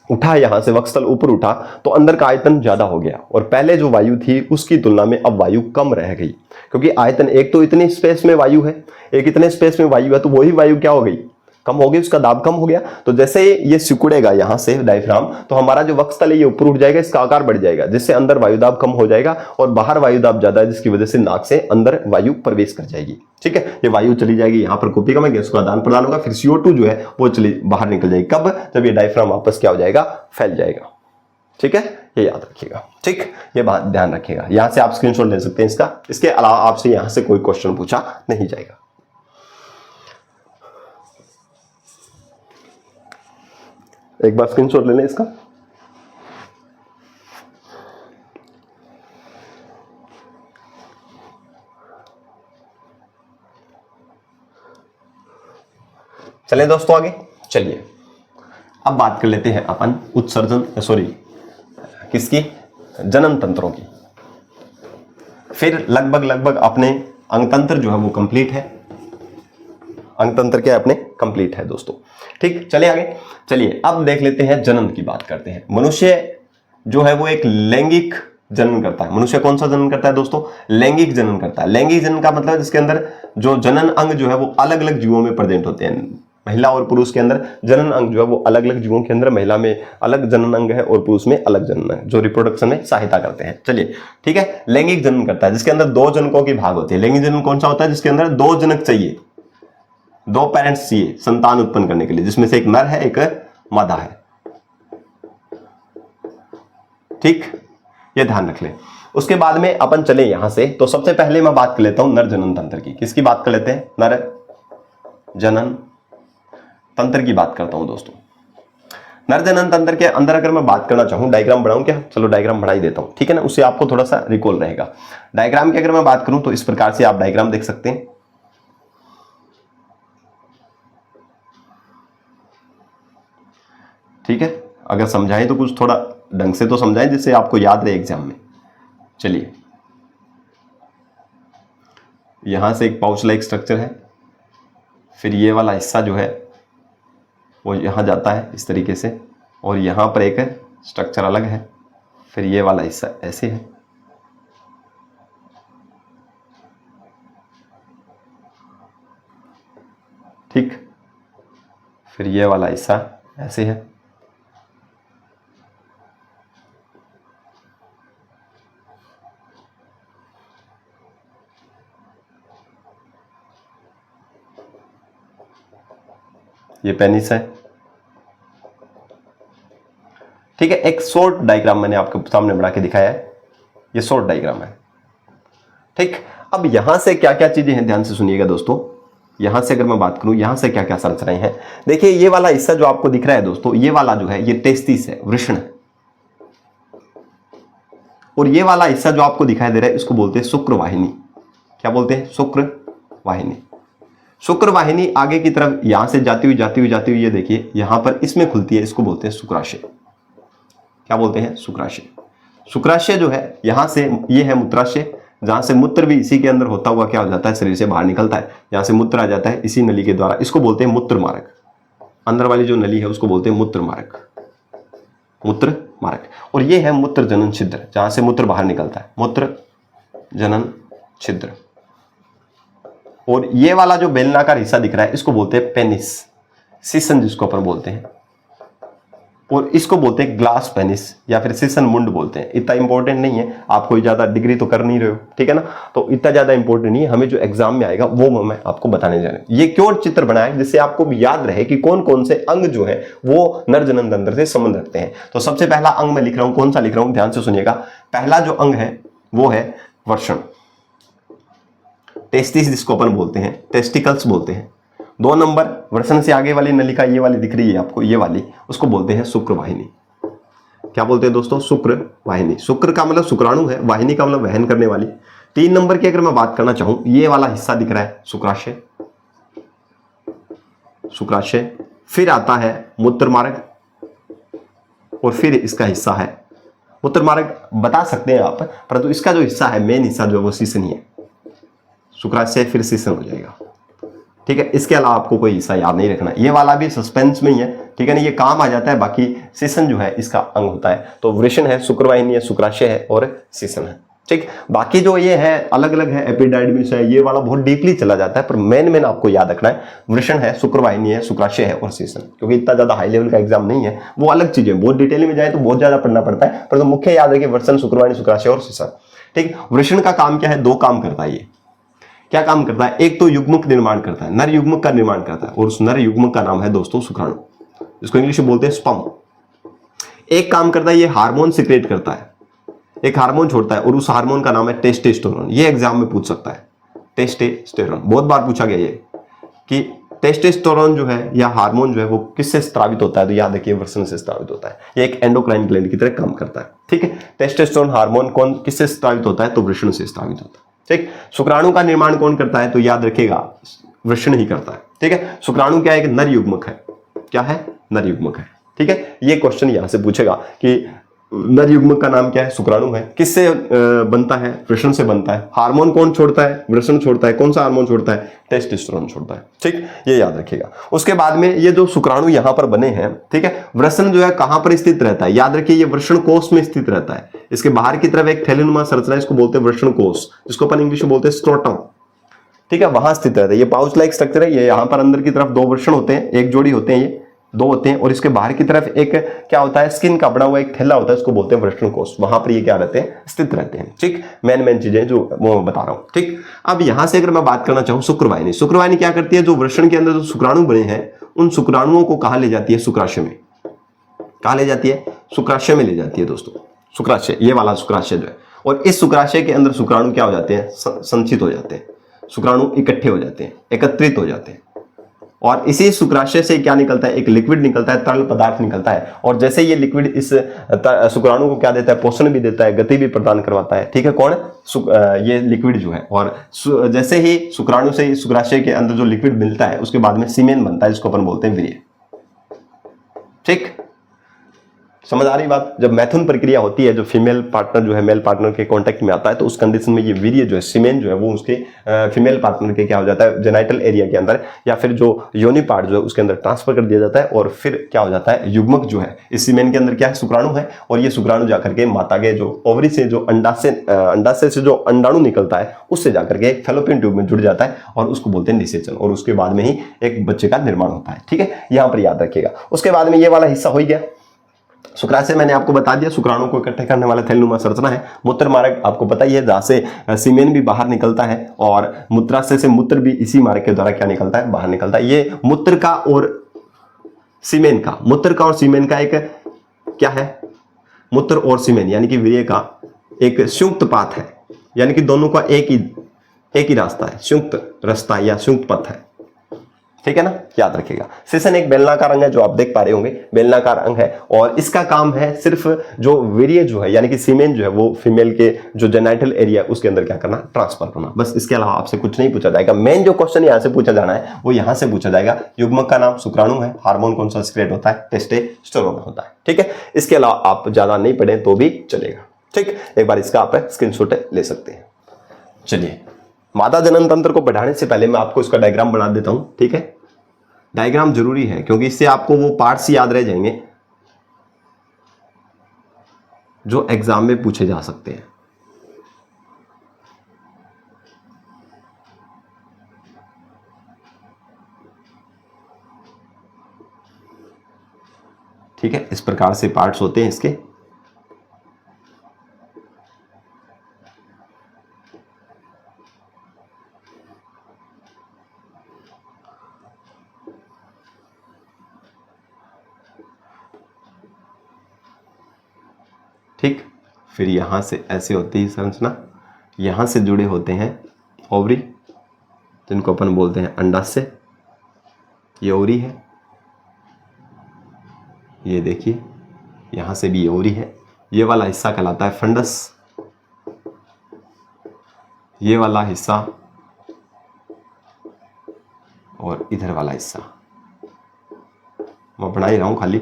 S1: उठा, यहां से वक्षस्थल ऊपर उठा, तो अंदर का आयतन ज्यादा हो गया, और पहले जो वायु थी उसकी तुलना में अब वायु कम रह गई, क्योंकि आयतन, एक तो इतनी स्पेस में वायु है, एक इतने स्पेस में वायु है, तो वही वायु क्या हो गई? कम हो गई, उसका दाब कम हो गया। तो जैसे ये सिकुड़ेगा यहां से डायफ्राम, तो हमारा जो वक्षस्थल है ये ऊपर उठ जाएगा, इसका आकार बढ़ जाएगा, जिससे अंदर वायुदाब कम हो जाएगा, और बाहर वायुदाब ज्यादा है, जिसकी वजह से नाक से अंदर वायु प्रवेश कर जाएगी, ठीक है। ये वायु चली जाएगी यहाँ पर कुपिका में, गैस का आदान प्रदान होगा, फिर CO2 जो है वो चली बाहर निकल जाएगी। कब? जब ये डायफ्राम वापस क्या हो जाएगा? फैल जाएगा, ठीक है। ये याद रखिएगा, ठीक, ये बात ध्यान रखिएगा। यहां से आप स्क्रीनशॉट ले सकते हैं इसका। इसके अलावा आपसे यहां से कोई क्वेश्चन पूछा नहीं जाएगा। एक बार स्क्रीनशॉट ले लें इसका। चलें दोस्तों आगे, चलिए अब बात कर लेते हैं अपन उत्सर्जन, सॉरी किसकी, जनन तंत्रों की। फिर लगभग अपने अंगतंत्र जो है वो कंप्लीट है, अंगतंत्र क्या अपने कंप्लीट है दोस्तों। ठीक, चलिए आगे, चलिए अब देख लेते हैं जनन की बात करते हैं। मनुष्य जो है वो एक लैंगिक जनन करता है। मनुष्य कौन सा जनन करता है दोस्तों, लैंगिक जनन करता है। लैंगिक जनन का मतलब जिसके अंदर जो जनन अंग जो है वो अलग अलग जीवों में प्रेजेंट होते हैं। महिला और पुरुष के अंदर जनन अंग जो है वो अलग अलग जीवों के अंदर, महिला में अलग जनन अंग है और पुरुष में अलग जनन अंग, जो रिप्रोडक्शन में सहायता करते हैं। चलिए ठीक है, लैंगिक जनन करता है जिसके अंदर दो जनकों की भाग होती है। लैंगिक जनन कौन सा होता है, जिसके अंदर दो जनक चाहिए, दो पेरेंट्स चाहिए संतान उत्पन्न करने के लिए, जिसमें से एक नर है एक मादा है। ठीक, ये ध्यान रख लें। उसके बाद में अपन चले यहां से, तो सबसे पहले मैं बात कर लेता हूं नर जनन तंत्र की। किसकी बात कर लेते हैं, नर जनन तंत्र की बात करता हूं दोस्तों। नर जनन तंत्र के अंदर अगर मैं बात करना चाहूं, डायग्राम बनाऊं क्या, चलो डायग्राम बना ही देता हूं, ठीक है ना, उससे आपको थोड़ा सा रिकॉल रहेगा। डायग्राम की अगर मैं बात करूं तो इस प्रकार से आप डायग्राम देख सकते हैं। ठीक है, अगर समझाएं तो कुछ थोड़ा ढंग से तो समझाएं जिससे आपको याद रहे एग्जाम में। चलिए, यहां से एक पाउच लाइक स्ट्रक्चर है, फिर ये वाला हिस्सा जो है वो यहां जाता है इस तरीके से, और यहां पर एक स्ट्रक्चर अलग है, फिर ये वाला हिस्सा ऐसे है। ठीक, फिर ये वाला हिस्सा ऐसे है। ये पेनिस है। ठीक है, एक शॉर्ट डायग्राम मैंने आपके सामने बना के दिखाया है, ये शॉर्ट डायग्राम है। ठीक, अब यहां से क्या क्या चीजें हैं ध्यान से सुनिएगा दोस्तों। यहां से अगर मैं बात करूं, यहां से क्या क्या संरचनाएं हैं, देखिए ये वाला हिस्सा जो आपको दिख रहा है दोस्तों, ये वाला जो है ये टेस्टिस है, वृषण है। और ये वाला हिस्सा जो आपको दिखाई दे रहा है इसको बोलते हैं शुक्रवाहिनी। क्या बोलते हैं, शुक्रवाहिनी। शुक्रवाहिनी आगे की तरफ यहां से जाती हुई ये देखिए यहां पर इसमें खुलती है, इसको बोलते हैं शुक्राशय। क्या बोलते हैं, शुक्राशय। शुक्राशय जो है यहां से, ये है मूत्राशय, जहां से मूत्र भी इसी के अंदर होता हुआ क्या हो जाता है, शरीर से बाहर निकलता है। यहां से मूत्र आ जाता है इसी नली के द्वारा, इसको बोलते हैं मूत्र मार्ग। अंदर वाली जो नली है उसको बोलते हैं मूत्र मार्ग, मूत्र मार्ग। और ये है मूत्र जनन छिद्र, जहां से मूत्र बाहर निकलता है, मूत्र जनन छिद्र। और ये वाला जो बेलनाकार हिस्सा दिख रहा है इसको बोलते हैं पेनिस, सीसन जिसको अपन बोलते हैं, और इसको बोलते हैं ग्लास पेनिस या फिर सीसन मुंड बोलते हैं। इतना इंपॉर्टेंट नहीं है, आप कोई ज्यादा डिग्री तो कर नहीं रहे हो, ठीक है ना, तो इतना ज्यादा इंपॉर्टेंट नहीं है। हमें जो एग्जाम में आएगा वो मैं आपको बताने जा रहा हूं। ये क्यों चित्र बनाया है, जिससे आपको याद रहे कि कौन कौन से अंग जो है वो नर जनन तंत्र से संबंध रखते हैं। तो सबसे पहला अंग मैं लिख रहा हूं, कौन सा लिख रहा हूं, ध्यान से सुनिएगा। पहला जो अंग है वो है वर्षण, टेस्टिस जिसको अपन बोलते हैं, टेस्टिकल्स बोलते हैं। 2 नंबर वर्षण से आगे वाली नलिका, ये वाली दिख रही है आपको, ये वाली, उसको बोलते हैं शुक्रवाहिनी। क्या बोलते हैं दोस्तों, शुक्रवाहिनी। शुक्र का मतलब शुक्राणु है, वाहिनी का मतलब वहन करने वाली। 3 नंबर की अगर मैं बात करना चाहूं, ये वाला हिस्सा दिख रहा है शुक्राशय, शुक्राशय। फिर आता है मूत्र मार्ग, और फिर इसका हिस्सा है मूत्र मार्ग, बता सकते हैं आप, परंतु इसका जो हिस्सा है, मेन हिस्सा जो है वो सीसन ही है। शुक्राशय फिर सीसन हो जाएगा, ठीक है। इसके अलावा आपको कोई हिस्सा याद नहीं रखना, ये वाला भी सस्पेंस में ही है, ठीक है ना, ये काम आ जाता है, बाकी सीसन जो है इसका अंग होता है। तो वृषण है, शुक्रवाहिनी है, शुक्राशय है और सीसन है, ठीक। बाकी जो ये है अलग अलग है, एपिडाइडमिस है, ये वाला बहुत डीपली चला जाता है, पर मेन आपको याद रखना है, वृषण है, शुक्रवाहिनी है, शुक्राशय है और सीसन। क्योंकि इतना ज्यादा हाई लेवल का एग्जाम नहीं है, वो अलग चीजें, बहुत डिटेल में जाए तो बहुत ज्यादा पढ़ना पड़ता है, पर तो मुख्य याद रखिए वृषण, शुक्रवाहिनी, शुक्राशय और सीसन, ठीक। वृषण का काम क्या है, 2 काम करता है। ये क्या काम करता है, एक तो युग्मक निर्माण करता है, नर युग्मक का निर्माण करता है, और उस नर युग्मक का नाम है दोस्तों शुक्राणु, जिसको इंग्लिश में बोलते हैं स्पर्म। एक काम करता है, ये हार्मोन सिक्रेट करता है, एक हार्मोन छोड़ता है, और उस हार्मोन का नाम है टेस्टोस्टेरोन। ये एग्जाम में पूछ सकता है, टेस्टोस्टेरोन बहुत बार पूछा गया ये, कि टेस्टोस्टेरोन जो है या हार्मोन जो है वो किससे स्रावित होता है, तो याद रखिए वृषण से स्रावित होता है। ये एक एंडोक्राइन ग्लैंड की तरह काम करता है, ठीक है। टेस्टोस्टेरोन हार्मोन कौन किससे स्रावित होता है, तो वृषण से स्रावित होता है, ठीक। शुक्राणु का निर्माण कौन करता है, तो याद रखिएगा वृषण ही करता है। ठीक है, शुक्राणु क्या है? एक नर युग्मक है। क्या है? नर युग्मक है। ठीक है, ये क्वेश्चन यहां से पूछेगा कि नर युग्मक का नाम क्या है? शुक्राणु है। किससे बनता है? वृषण से बनता है। हार्मोन कौन छोड़ता है? वृषण छोड़ता है। कौन सा हार्मोन छोड़ता है? टेस्टोस्टेरोन छोड़ता है। ठीक, ये याद रखिएगा। उसके बाद में ये जो शुक्राणु यहां पर बने हैं, ठीक है, वृषण जो है कहां पर स्थित रहता है? याद रखिए, ये वृषण कोष में स्थित रहता है। इसके बाहर की तरफ एक थैलीनुमा संरचना, इसको बोलते हैं वृषण कोष, जिसको अपन इंग्लिश में बोलते हैं स्ट्रोटम। ठीक है, वहां स्थित रहता है। ये पाउच लाइक स्ट्रक्चर है। ये यहां पर अंदर की तरफ दो वृषण होते हैं, एक जोड़ी होते हैं, ये दो होते हैं, और इसके बाहर की तरफ एक क्या होता है? स्किन का बना हुआ एक थैला होता है, उसको बोलते हैं वृषण कोष। वहां पर ये क्या रहते हैं? स्थित रहते हैं। ठीक, मेन चीजें जो वो मैं बता रहा हूं। ठीक, अब यहां से अगर मैं बात करना चाहूं शुक्रवाहिनी, शुक्रवाहिनी क्या करती है? जो वृषण के अंदर जो शुक्राणु बने हैं, उन शुक्राणुओं को कहां ले जाती है? शुक्राशय में। कहां ले जाती है? शुक्राशय में ले जाती है दोस्तों। शुक्राशय, ये वाला शुक्राशय जो है, और इस शुक्राशय के अंदर शुक्राणु क्या हो जाते हैं? संचित हो जाते हैं। शुक्राणु इकट्ठे हो जाते हैं, एकत्रित हो जाते हैं, और इसी शुक्राशय से क्या निकलता है? एक लिक्विड निकलता है, तरल पदार्थ निकलता है। और जैसे ये लिक्विड इस शुक्राणु को क्या देता है? पोषण भी देता है, गति भी प्रदान करवाता है। ठीक है, कौन? ये लिक्विड जो है। और जैसे ही शुक्राणु से शुक्राशय के अंदर जो लिक्विड मिलता है, उसके बाद में सीमेन बनता है, जिसको अपन बोलते हैं वीर्य। ठीक, समझ आ रही बात? जब मैथुन प्रक्रिया होती है, जो फीमेल पार्टनर जो है मेल पार्टनर के कांटेक्ट में आता है, तो उस कंडीशन में ये वीर्य जो है, सीमेन जो है, वो उसके फीमेल पार्टनर के क्या हो जाता है? जेनाइटल एरिया के अंदर, या फिर जो योनि पार्ट जो है उसके अंदर ट्रांसफर कर दिया जाता है। और फिर क्या हो जाता है? युग्मक जो है इस सीमेन के अंदर क्या है? शुक्राणु है। और ये शुक्राणु जाकर के माता के जो ओवरी से जो अंडाशय से जो अंडाणु निकलता है, उससे जाकर के फैलोपियन ट्यूब में जुड़ जाता है, और उसको बोलते हैं निषेचन। और उसके बाद में ही एक बच्चे का निर्माण होता है। ठीक है, यहां पर याद रखिएगा। उसके बाद में ये वाला हिस्सा हो गया। शुक्राशय मैंने आपको बता दिया, शुक्राणु को इकट्ठे करने वाला थैलीनुमा संरचना है। मूत्र मार्ग आपको पता ही है, जहां से सीमेन भी बाहर निकलता है, और मूत्राशय से मूत्र भी इसी मार्ग के द्वारा क्या निकलता है? बाहर निकलता है। ये मूत्र का और सीमेन का, मूत्र का और सीमेन का एक क्या है? मूत्र और सीमेन यानी कि वीर्य का एक संयुक्त पाथ है, यानी कि दोनों का एक ही रास्ता है, संयुक्त रास्ता या संयुक्त पथ है। ठीक है ना, याद रखिएगा। सेशन एक बेलनाकार अंग है, जो आप देख पा रहे होंगे, बेलनाकार अंग है, और इसका काम है सिर्फ जो वीर्य जो है, यानी कि सीमेन जो है, वो फीमेल के जो जेनाइटल एरिया उसके अंदर क्या करना? ट्रांसफर करना। बस इसके अलावा आपसे कुछ नहीं पूछा जाएगा। मेन जो क्वेश्चन यहां से पूछा जाना है, वो यहां से पूछा जाएगा। युग्मक का नाम शुक्राणु है। हार्मोन कौन सा सिक्रेट होता है? टेस्टोस्टेरोन होता है। ठीक है, इसके अलावा आप ज्यादा नहीं पढ़े तो भी चलेगा। ठीक, एक बार इसका आप स्क्रीनशॉट ले सकते हैं। चलिए, मादा जनन तंत्र को बढ़ाने से पहले मैं आपको इसका डायग्राम बना देता हूं। ठीक है, डायग्राम जरूरी है, क्योंकि इससे आपको वो पार्ट्स याद रह जाएंगे जो एग्जाम में पूछे जा सकते हैं। ठीक है, इस प्रकार से पार्ट्स होते हैं इसके। ठीक, फिर यहां से ऐसे होती है संरचना, यहां से जुड़े होते हैं ओवरी, जिनको अपन बोलते हैं अंडाशय। ये ओवरी है, ये देखिए, यहां से भी ओवरी है। ये वाला हिस्सा कहलाता है फंडस, ये वाला हिस्सा, और इधर वाला हिस्सा मैं बना ही रहा हूं, खाली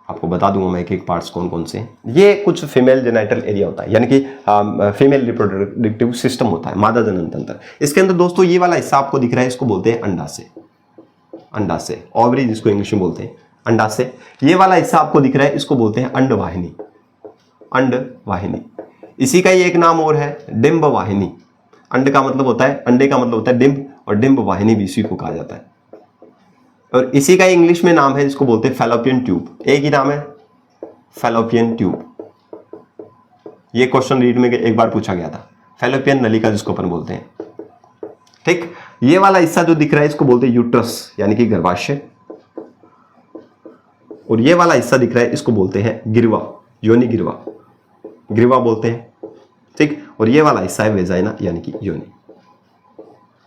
S1: आपको बता दूंगा मैं एक एक पार्ट्स कौन कौन से हैं। ये कुछ फीमेल जेनाइटल एरिया होता है, यानी कि फीमेल रिप्रोडक्टिव सिस्टम होता है, मादा जनन तंत्र। इसके अंदर दोस्तों ये वाला हिस्सा आपको दिख रहा है, इसको बोलते हैं अंडाशय। अंडाशय, ओवरी जिसको इंग्लिश में बोलते हैं, अंडाशय। ये वाला हिस्सा आपको दिख रहा है, इसको बोलते हैं अंडवाहिनी। अंडवाहिनी, इसी का ही एक नाम और है, डिंब वाहिनी। अंड का मतलब होता है, अंडे का मतलब होता है डिंब, और डिंब वाहिनी भी इसी को कहा जाता है। और इसी का इंग्लिश में नाम है, जिसको बोलते हैं फैलोपियन ट्यूब। एक ही नाम है, फैलोपियन ट्यूब। ये क्वेश्चन रीड में एक बार पूछा गया था, फैलोपियन नलिका जिसको अपन बोलते हैं। ठीक, ये वाला हिस्सा जो दिख रहा है, इसको बोलते हैं यूट्रस, यानी कि गर्भाशय। और ये वाला हिस्सा दिख रहा है, इसको बोलते हैं गिरवा, योनि गिरवा, गिरवा बोलते हैं। ठीक, और ये वाला हिस्सा है वेजाइना, यानी कि योनि।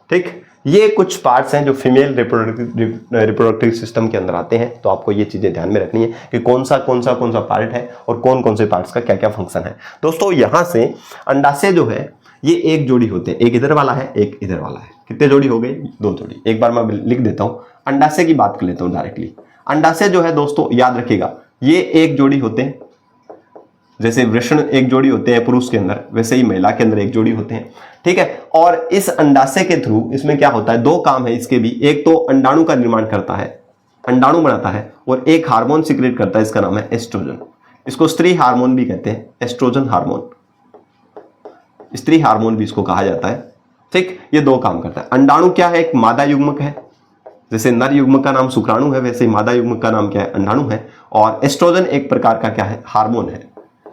S1: ठीक, ये कुछ पार्ट्स हैं जो फीमेल रिप्रोडक्टिव सिस्टम के अंदर आते हैं। तो आपको ये चीजें ध्यान में रखनी है कि कौन सा पार्ट है और कौन कौन से पार्ट्स का क्या क्या फंक्शन है। दोस्तों, यहां से अंडाशय जो है, ये एक जोड़ी होते हैं, एक इधर वाला है एक इधर वाला है। कितने जोड़ी हो गए? 2 जोड़ी। एक बार मैं लिख देता हूं, अंडाशय की बात कर लेता हूं डायरेक्टली। अंडाशय जो है दोस्तों याद रखिएगा, ये एक जोड़ी होते हैं, जैसे वृषण एक जोड़ी होते हैं पुरुष के अंदर, वैसे ही महिला के अंदर एक जोड़ी होते हैं, ठीक है। और इस अंडाशय के थ्रू इसमें क्या होता है, 2 काम है इसके भी। एक तो अंडाणु का निर्माण करता है, अंडाणु बनाता है, और एक हार्मोन सिक्रेट करता है, इसका नाम है एस्ट्रोजन। इसको स्त्री हार्मोन भी कहते हैं, एस्ट्रोजन हार्मोन, स्त्री हार्मोन भी इसको कहा जाता है, ठीक। ये 2 काम करता है। अंडाणु क्या है? एक मादा युग्मक है, जैसे नर युग्मक का नाम शुक्राणु है, वैसे ही मादा युग्मक का नाम क्या है? अंडाणु है। और एस्ट्रोजन एक प्रकार का क्या है? हार्मोन है,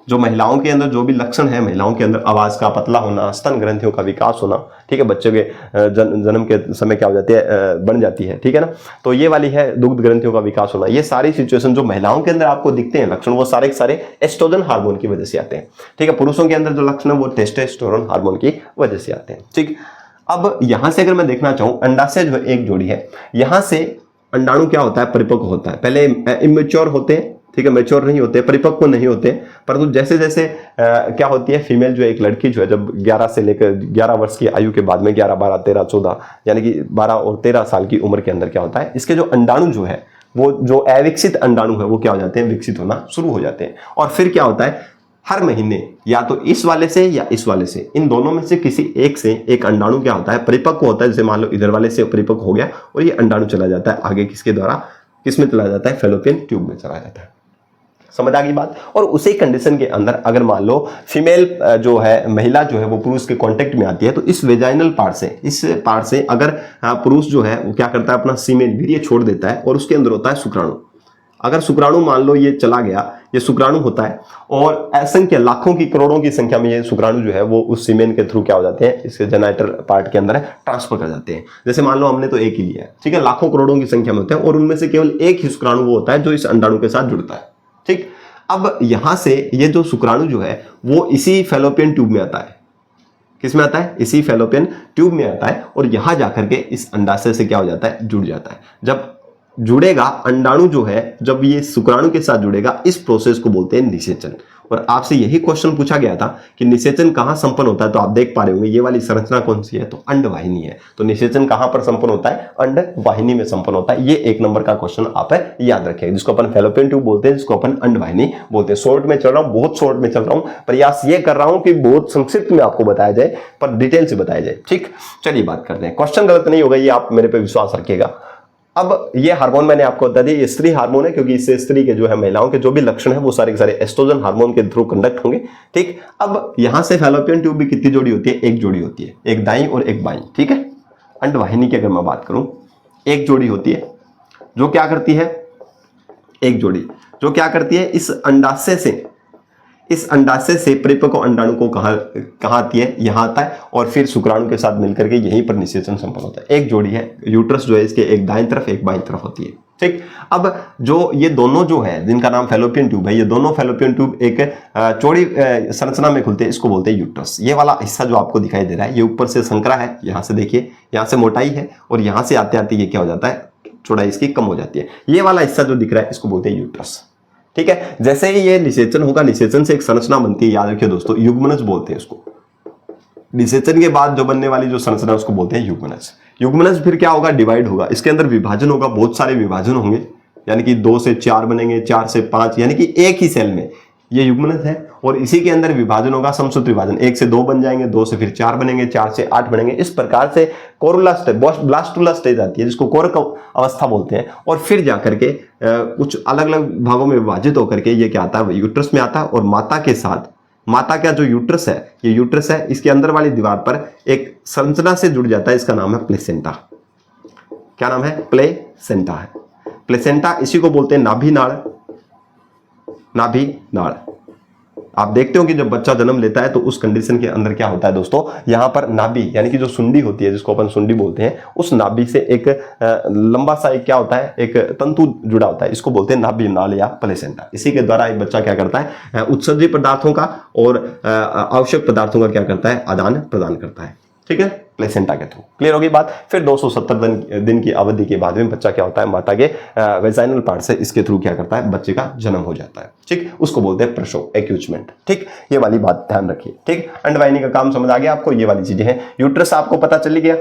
S1: जो महिलाओं के अंदर जो भी लक्षण है, महिलाओं के अंदर आवाज का पतला होना, स्तन ग्रंथियों का विकास होना, ठीक है, बच्चे के जन्म के समय क्या हो जाती है? बन जाती है, ठीक है ना। तो ये वाली है दुग्ध ग्रंथियों का विकास होना। ये सारी सिचुएशन जो महिलाओं के अंदर आपको दिखते हैं लक्षण, वो सारे के सारे एस्ट्रोजन हार्मोन की वजह से आते हैं, ठीक है। पुरुषों के अंदर जो लक्षण है वो टेस्टोस्टेरोन हार्मोन की वजह से आते हैं, ठीक। अब यहां से अगर मैं देखना चाहूं, अंडाशय जो एक जोड़ी है, यहां से अंडाणु क्या होता है? परिपक्व होता है। पहले इमेच्योर होते हैं, ठीक है, मैच्योर नहीं होते, परिपक्व नहीं होते, परंतु जैसे जैसे क्या होती है, फीमेल जो है, एक लड़की जो है, जब 11 से लेकर 11 वर्ष की आयु के बाद में 11, 12, 13, 14 यानी कि 12 और 13 साल की उम्र के अंदर क्या होता है, इसके जो अंडाणु जो है, वो जो अविकसित अंडाणु है वो क्या हो जाते हैं? विकसित होना शुरू हो जाते हैं। और फिर क्या होता है, हर महीने या तो इस वाले से या इस वाले से, इन दोनों में से किसी एक से एक अंडाणु क्या होता है? परिपक्व होता है। जैसे मान लो इधर वाले से परिपक्व हो गया और ये अंडाणु चला जाता है आगे, किसके द्वारा? किसमें चला जाता है? फैलोपियन ट्यूब में चला जाता है। समझ आ गई बात। और उसी कंडीशन के अंदर अगर मान लो फीमेल जो है, महिला जो है, वो पुरुष के कांटेक्ट में आती है, तो इस वेजाइनल पार्ट से, इस पार्ट से अगर पुरुष जो है वो क्या करता है? अपना सीमेन वीर्य छोड़ देता है और उसके अंदर होता है शुक्राणु। अगर शुक्राणु मान लो ये चला गया, ये शुक्राणु होता है, और असंख्य लाखों की करोड़ों की संख्या में ये शुक्राणु जो है वो उस सीमेन के थ्रू क्या हो जाते हैं? इसके जेनाइटल पार्ट के अंदर ट्रांसफर कर जाते हैं। जैसे मान लो हमने तो एक ही लिया है, ठीक है, लाखों करोड़ों की संख्या में होते हैं, और उनमें से केवल एक ही शुक्राणु वो होता है जो इस अंडाणु के साथ जुड़ता है, ठीक। अब यहां से ये जो शुक्राणु जो है वो इसी फैलोपियन ट्यूब में आता है। किस में आता है? इसी फैलोपियन ट्यूब में आता है, और यहां जाकर के इस अंडाशय से क्या हो जाता है? जुड़ जाता है। जब जुड़ेगा अंडाणु जो है, जब ये शुक्राणु के साथ जुड़ेगा, इस प्रोसेस को बोलते हैं निषेचन। और आपसे यही क्वेश्चन पूछा गया था कि निषेचन कहां संपन्न होता है, तो आप देख पा रहे होंगे ये वाली संरचना कौन सी है? तो अंडवाहिनी है। तो निषेचन कहां पर संपन्न होता है? अंडवाहिनी में संपन्न होता है। ये 1 नंबर का क्वेश्चन आप याद रखें, जिसको अपन फैलोपियन ट्यूब बोलते हैं, जिसको अपन अंडवाहिनी बोलते हैं। शॉर्ट में चल रहा हूं, बहुत शॉर्ट में चल रहा हूं, प्रयास ये कर रहा हूं कि बहुत संक्षिप्त में आपको बताया जाए, पर डिटेल से बताया जाए, ठीक। चलिए बात करते हैं। क्वेश्चन गलत नहीं होगा, ये आप मेरे पे विश्वास रखिएगा। अब ये हार्मोन मैंने आपको बता दिया, ये स्त्री हार्मोन है, क्योंकि इससे स्त्री के जो है, महिलाओं के जो भी लक्षण है वो सारे के सारे एस्ट्रोजन हार्मोन के थ्रू कंडक्ट होंगे, ठीक। अब यहां से फैलोपियन ट्यूब भी कितनी जोड़ी होती है? एक जोड़ी होती है, एक दाईं और एक बाईं, ठीक है। अंडवाहिनी की अगर मैं बात करूं, एक जोड़ी होती है जो क्या करती है? एक जोड़ी जो क्या करती है? इस अंडाशय से परिपक्व अंडाणु को कहां आती है? यहां आता है, और फिर शुक्राणु के साथ मिलकर के यहीं पर निषेचन संपन्न होता है। एक जोड़ी है, यूट्रस जो है इसके एक दाईं तरफ एक बाईं तरफ होती है, ठीक। अब जो ये दोनों जो है, जिनका नाम फैलोपियन ट्यूब है, ये दोनों फैलोपियन ट्यूब एक चौड़ी संरचना में खुलते हैं, इसको बोलते हैं यूट्रस। ये वाला हिस्सा जो आपको दिखाई दे रहा है, ये ऊपर से संकरा है, यहां से देखिए, यहां से मोटाई है, और यहां से आते आते ये क्या हो जाता है? चौड़ाई इसकी कम हो जाती है। ये वाला हिस्सा जो दिख रहा है इसको बोलते हैं यूट्रस, ठीक है। जैसे ही ये निषेचन होगा, निषेचन से एक संरचना बनती है, याद रखिए दोस्तों, युग्मनज बोलते हैं इसको। निषेचन के बाद जो बनने वाली जो संरचना है उसको बोलते हैं युग्मनज। युग्मनज फिर क्या होगा? डिवाइड होगा, इसके अंदर विभाजन होगा, बहुत सारे विभाजन होंगे, यानी कि 2 से 4 बनेंगे, 4 से 5, यानी कि एक ही सेल में ये युग्मनज है, और इसी के अंदर विभाजन होगा, समसूत्र विभाजन। 1 से 2 बन जाएंगे, 2 से फिर 4 बनेंगे, 4 से 8 बनेंगे। इस प्रकार से कोरुला स्टेज, ब्लास्टुला स्टेज आती है, जिसको कोरक अवस्था बोलते हैं, और फिर जाकर के कुछ अलग अलग भागों में विभाजित होकर के ये क्या आता है? यूट्रस में आता है, और माता के साथ, माता का जो यूट्रस है, ये यूट्रस है, इसके अंदर वाली दीवार पर एक संरचना से जुड़ जाता है, इसका नाम है प्लेसेंटा। क्या नाम है? प्लेसेंटा है। प्लेसेंटा, इसी को बोलते हैं नाभि नाड़। नाभि नाड़ आप देखते हो कि जब बच्चा जन्म लेता है तो उस कंडीशन के अंदर क्या होता है दोस्तों, यहां पर नाभि यानी कि जो सुंडी होती है, जिसको अपन सुंडी बोलते हैं, उस नाभि से एक लंबा सा एक क्या होता है, एक तंतु जुड़ा होता है, इसको बोलते हैं नाभि नाल या प्लेसेंटा। इसी के द्वारा एक बच्चा क्या करता है, उत्सर्जी पदार्थों का और आवश्यक पदार्थों का क्या करता है, आदान प्रदान करता है। ठीक है, प्लेसेंटा के थ्रू। क्लियर होगी बात। फिर 270 दिन की अवधि के बाद में बच्चा क्या होता है, माता के वेजाइनल पार्ट से इसके थ्रू क्या करता है, बच्चे का जन्म हो जाता है। ठीक, उसको बोलते हैं प्रसव, एक्यूचमेंट। ठीक, ये वाली बात ध्यान रखिए। ठीक, अंडवाहिनी का काम समझ आ गया आपको, ये वाली चीजें हैं। यूट्रस आपको पता चली गया,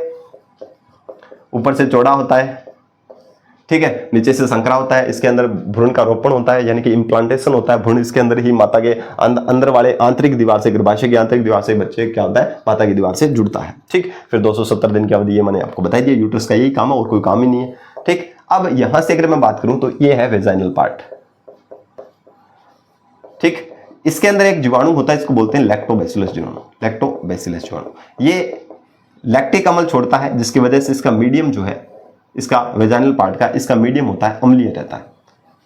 S1: ऊपर से चौड़ा होता है, ठीक है, नीचे से संकरा होता है, इसके अंदर भ्रूण का रोपण होता है, यानी कि इम्प्लांटेशन होता है। भ्रूण इसके अंदर ही माता के अंदर वाले आंतरिक दीवार से, गर्भाशय की आंतरिक दीवार से बच्चे क्या होता है, माता की दीवार से जुड़ता है। ठीक, फिर 270 दिन की अवधि, ये मैंने आपको बताई दी। यूट्रस का यही काम है और कोई काम ही नहीं है। ठीक, अब यहां से अगर मैं बात करूं तो ये है वेजाइनल पार्ट। ठीक, इसके अंदर एक जीवाणु होता है, इसको बोलते हैं लैक्टोबैसिलस जीवाणु। लैक्टोबैसिलस जीवाणु ये लैक्टिक अम्ल छोड़ता है, जिसकी वजह से इसका मीडियम जो है, इसका वेजाइनल पार्ट का इसका मीडियम होता है, अम्लीय रहता है।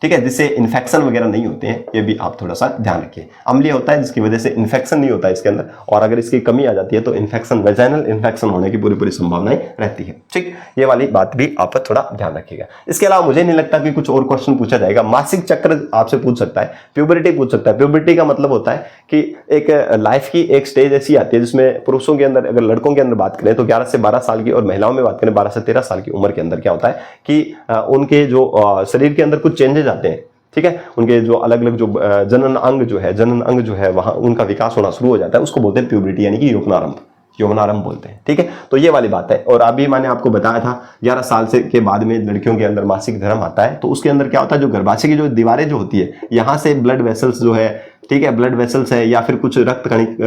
S1: ठीक है, जिससे इन्फेक्शन वगैरह नहीं होते हैं, ये भी आप थोड़ा सा ध्यान रखिए। अम्लीय होता है जिसकी वजह से इन्फेक्शन नहीं होता है इसके अंदर, और अगर इसकी कमी आ जाती है तो इन्फेक्शन, वेजाइनल इन्फेक्शन होने की पूरी संभावनाएं रहती है। ठीक, ये वाली बात भी आप थोड़ा ध्यान रखिएगा। इसके अलावा मुझे नहीं लगता कि कुछ और क्वेश्चन पूछा जाएगा। मासिक चक्र आपसे पूछ सकता है, प्यूबरिटी पूछ सकता है। प्यूबरिटी का मतलब होता है कि एक लाइफ की एक स्टेज ऐसी आती है जिसमें पुरुषों के अंदर, अगर लड़कों के अंदर बात करें तो 11 से 12 साल की, और महिलाओं में बात करें 12 से 13 साल की उम्र के अंदर क्या होता है कि उनके जो शरीर के अंदर कुछ चेंजेस आते हैं। ठीक है, उनके जो अलग अलग जो जनन अंग जो है वहां उनका विकास होना शुरू हो जाता है, उसको बोलते हैं प्यूबरिटी, यानी कि यौवनारंभ बोलते हैं। ठीक है, तो ये वाली बात है। और अभी मैंने आपको बताया था 11 साल से के बाद में लड़कियों के अंदर मासिक धर्म आता है, तो उसके अंदर क्या होता है, जो गर्भाशय की जो दीवारें जो होती है, यहां से ब्लड वेसल्स जो है, ठीक है, ब्लड वेसल्स है या फिर कुछ रक्त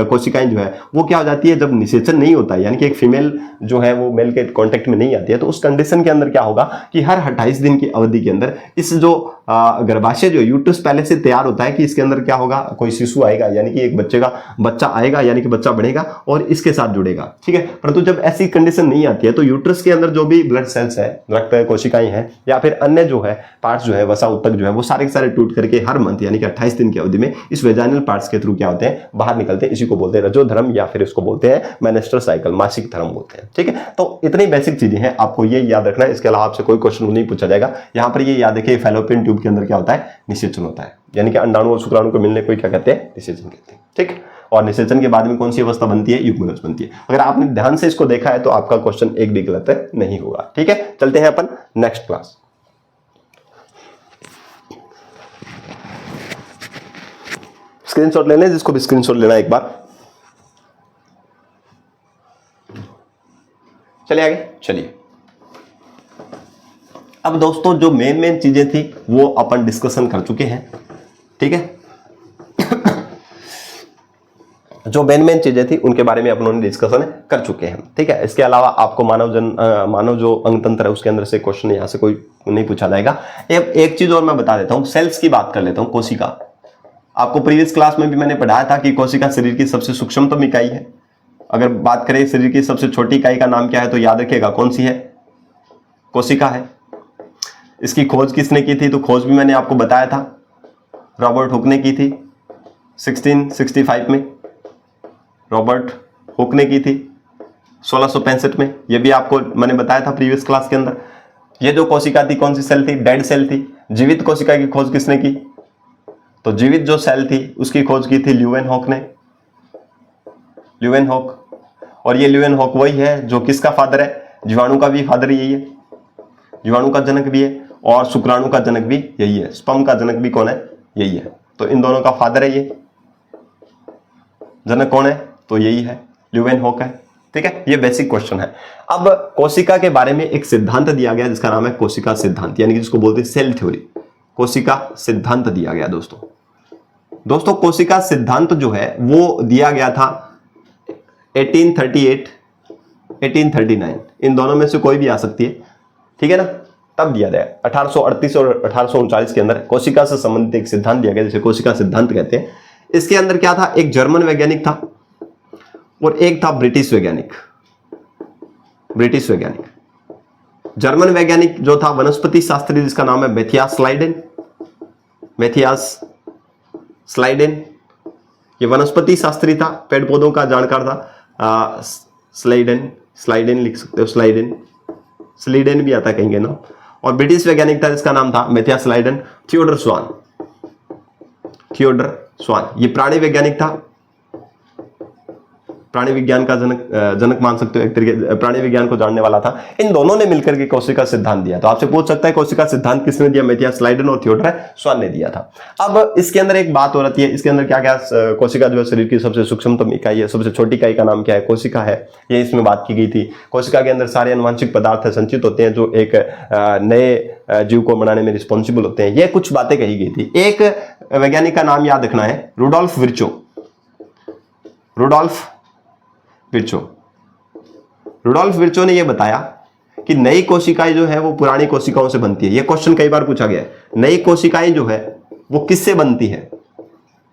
S1: कोशिकाएं जो है वो क्या हो जाती है, जब निषेचन नहीं होता है, यानी कि एक फीमेल जो है वो मेल के कांटेक्ट में नहीं आती है, तो उस कंडीशन के अंदर क्या होगा कि हर 28 दिन की अवधि के अंदर इस जो गर्भाशय जो यूट्रस पहले से तैयार होता है कि इसके अंदर क्या होगा, कोई शिशु आएगा, यानी कि एक बच्चा आएगा, यानी कि बच्चा बढ़ेगा और इसके साथ जुड़ेगा। ठीक है, परंतु जब ऐसी कंडीशन नहीं आती है तो यूट्रस के अंदर जो भी ब्लड सेल्स है, रक्त कोशिकाएं हैं या फिर अन्य जो है पार्ट्स जो है, वसा उत्तक जो है, वो सारे के सारे टूट करके हर मंथ यानी कि 28 दिन की अवधि में इस वेजाइनल पार्ट्स के थ्रू क्या होते हैं, बाहर निकलते हैं। इसी को बोलते हैं रजोधर्म या फिर इसको बोलते हैं मेनेस्ट्रुअल साइकिल, मासिक धर्म बोलते हैं। ठीक है, तो इतनी बेसिक चीजें हैं, आपको ये याद रखना है। इसके अलावा आपसे कोई क्वेश्चन नहीं पूछा जाएगा। यहां पर ये याद रखिए, फैलोपियन ट्यूब के अंदर क्या होता है, निषेचन होता है, यानी कि अंडाणु और शुक्राणु को मिलने को क्या कहते हैं, निषेचन कहते हैं। ठीक, और निषेचन के बाद में कौन सी अवस्था बनती है, युग्मनज बनती है। अगर आपने ध्यान से इसको देखा है तो आपका क्वेश्चन एक भी गलत नहीं होगा। ठीक है, चलते हैं अपन नेक्स्ट क्लास। स्क्रीनशॉट ले लें, जिसको भी स्क्रीनशॉट लेना एक बार। चलिए आगे चलिए। अब दोस्तों जो मेन चीजें थी वो अपन डिस्कशन कर चुके हैं। ठीक है, जो मेन चीजें थी उनके बारे में अपन डिस्कशन कर चुके हैं। ठीक है, इसके अलावा आपको मानव जो अंग तंत्र है उसके अंदर से क्वेश्चन यहां से कोई नहीं पूछा जाएगा। एक चीज और मैं बता देता हूं, सेल्स की बात कर लेता हूं। कोशिका, आपको प्रीवियस क्लास में भी मैंने पढ़ाया था कि कोशिका शरीर की सबसे सूक्ष्मतम इकाई है। अगर बात करें शरीर की सबसे छोटी इकाई का नाम क्या है तो याद रखिएगा, कौन सी है, कोशिका है। इसकी खोज किसने की थी, तो खोज भी मैंने आपको बताया था, रॉबर्ट हुक ने की थी 1665 में। रॉबर्ट हुक ने की थी 1665 में, ये भी आपको मैंने बताया था प्रीवियस क्लास के अंदर। ये जो कोशिका थी कौन सी सेल थी, डेड सेल थी। जीवित कोशिका की खोज किसने की, तो जीवित जो सेल थी उसकी खोज की थी ल्यूवेनहॉक ने, ल्यूवेनहॉक। और ये ल्यूवेनहॉक वही है जो किसका फादर है, जीवाणु का भी फादर यही है, जीवाणु का जनक भी है और शुक्राणु का जनक भी यही है, स्पर्म का जनक भी कौन है, यही है। तो इन दोनों का फादर है, ये जनक कौन है, तो यही है, ल्यूवेनहॉक है। ठीक है, ये बेसिक क्वेश्चन है। अब कोशिका के बारे में एक सिद्धांत दिया गया जिसका नाम है कोशिका सिद्धांत, यानी कि जिसको बोलते हैं सेल थ्योरी। कोशिका सिद्धांत दिया गया दोस्तों कोशिका सिद्धांत जो है वो दिया गया था 1838 1839, इन दोनों में से कोई भी आ सकती है। ठीक है ना, तब दिया गया 1838 और 1839 के अंदर कोशिका से संबंधित एक सिद्धांत दिया गया जिसे कोशिका सिद्धांत कहते हैं। इसके अंदर क्या था, एक जर्मन वैज्ञानिक था और एक था ब्रिटिश वैज्ञानिक। जर्मन वैज्ञानिक जो था वनस्पति शास्त्री जिसका नाम है मैथियास स्लाइडेन। ये वनस्पति शास्त्री था, पेड़ पौधों का जानकार था। स्लाइडेन लिख सकते हो, स्लीडेन भी आता कहेंगे ना। और ब्रिटिश वैज्ञानिक था जिसका नाम था मैथियास स्लाइडेन। थियोडर स्वान, ये प्राणी वैज्ञानिक था। प्राणी विज्ञान का जनक मान सकते हो, एक तरीके प्राणी विज्ञान को जानने वाला था। इन दोनों ने मिलकर के कोशिका सिद्धांत दिया। तो आपसे पूछ सकता है कोशिका सिद्धांत किसने दिया? मैथियास लाइडेन और थियोडोर स्वान ने दिया था। अब इसके अंदर एक बात हो रही है, इसके अंदर क्या क्या, कोशिका जो है शरीर की सबसे सूक्ष्मतम इकाई है, सबसे छोटी इकाई का नाम क्या है? कोशिका है, ये इसमें बात की गई थी। कोशिका के अंदर सारे अनुवांशिक पदार्थ संचित होते हैं जो एक नए जीव को बनाने में रिस्पॉन्सिबल होते हैं। ये कुछ बातें कही गई थी। एक वैज्ञानिक का नाम याद रखना है, रुडोल्फ विर्चो। रुडोल्फ विर्चो ने यह बताया कि नई कोशिकाएं जो है वो पुरानी कोशिकाओं से बनती है। यह क्वेश्चन कई बार पूछा गया है, नई कोशिकाएं जो है वो किससे बनती है?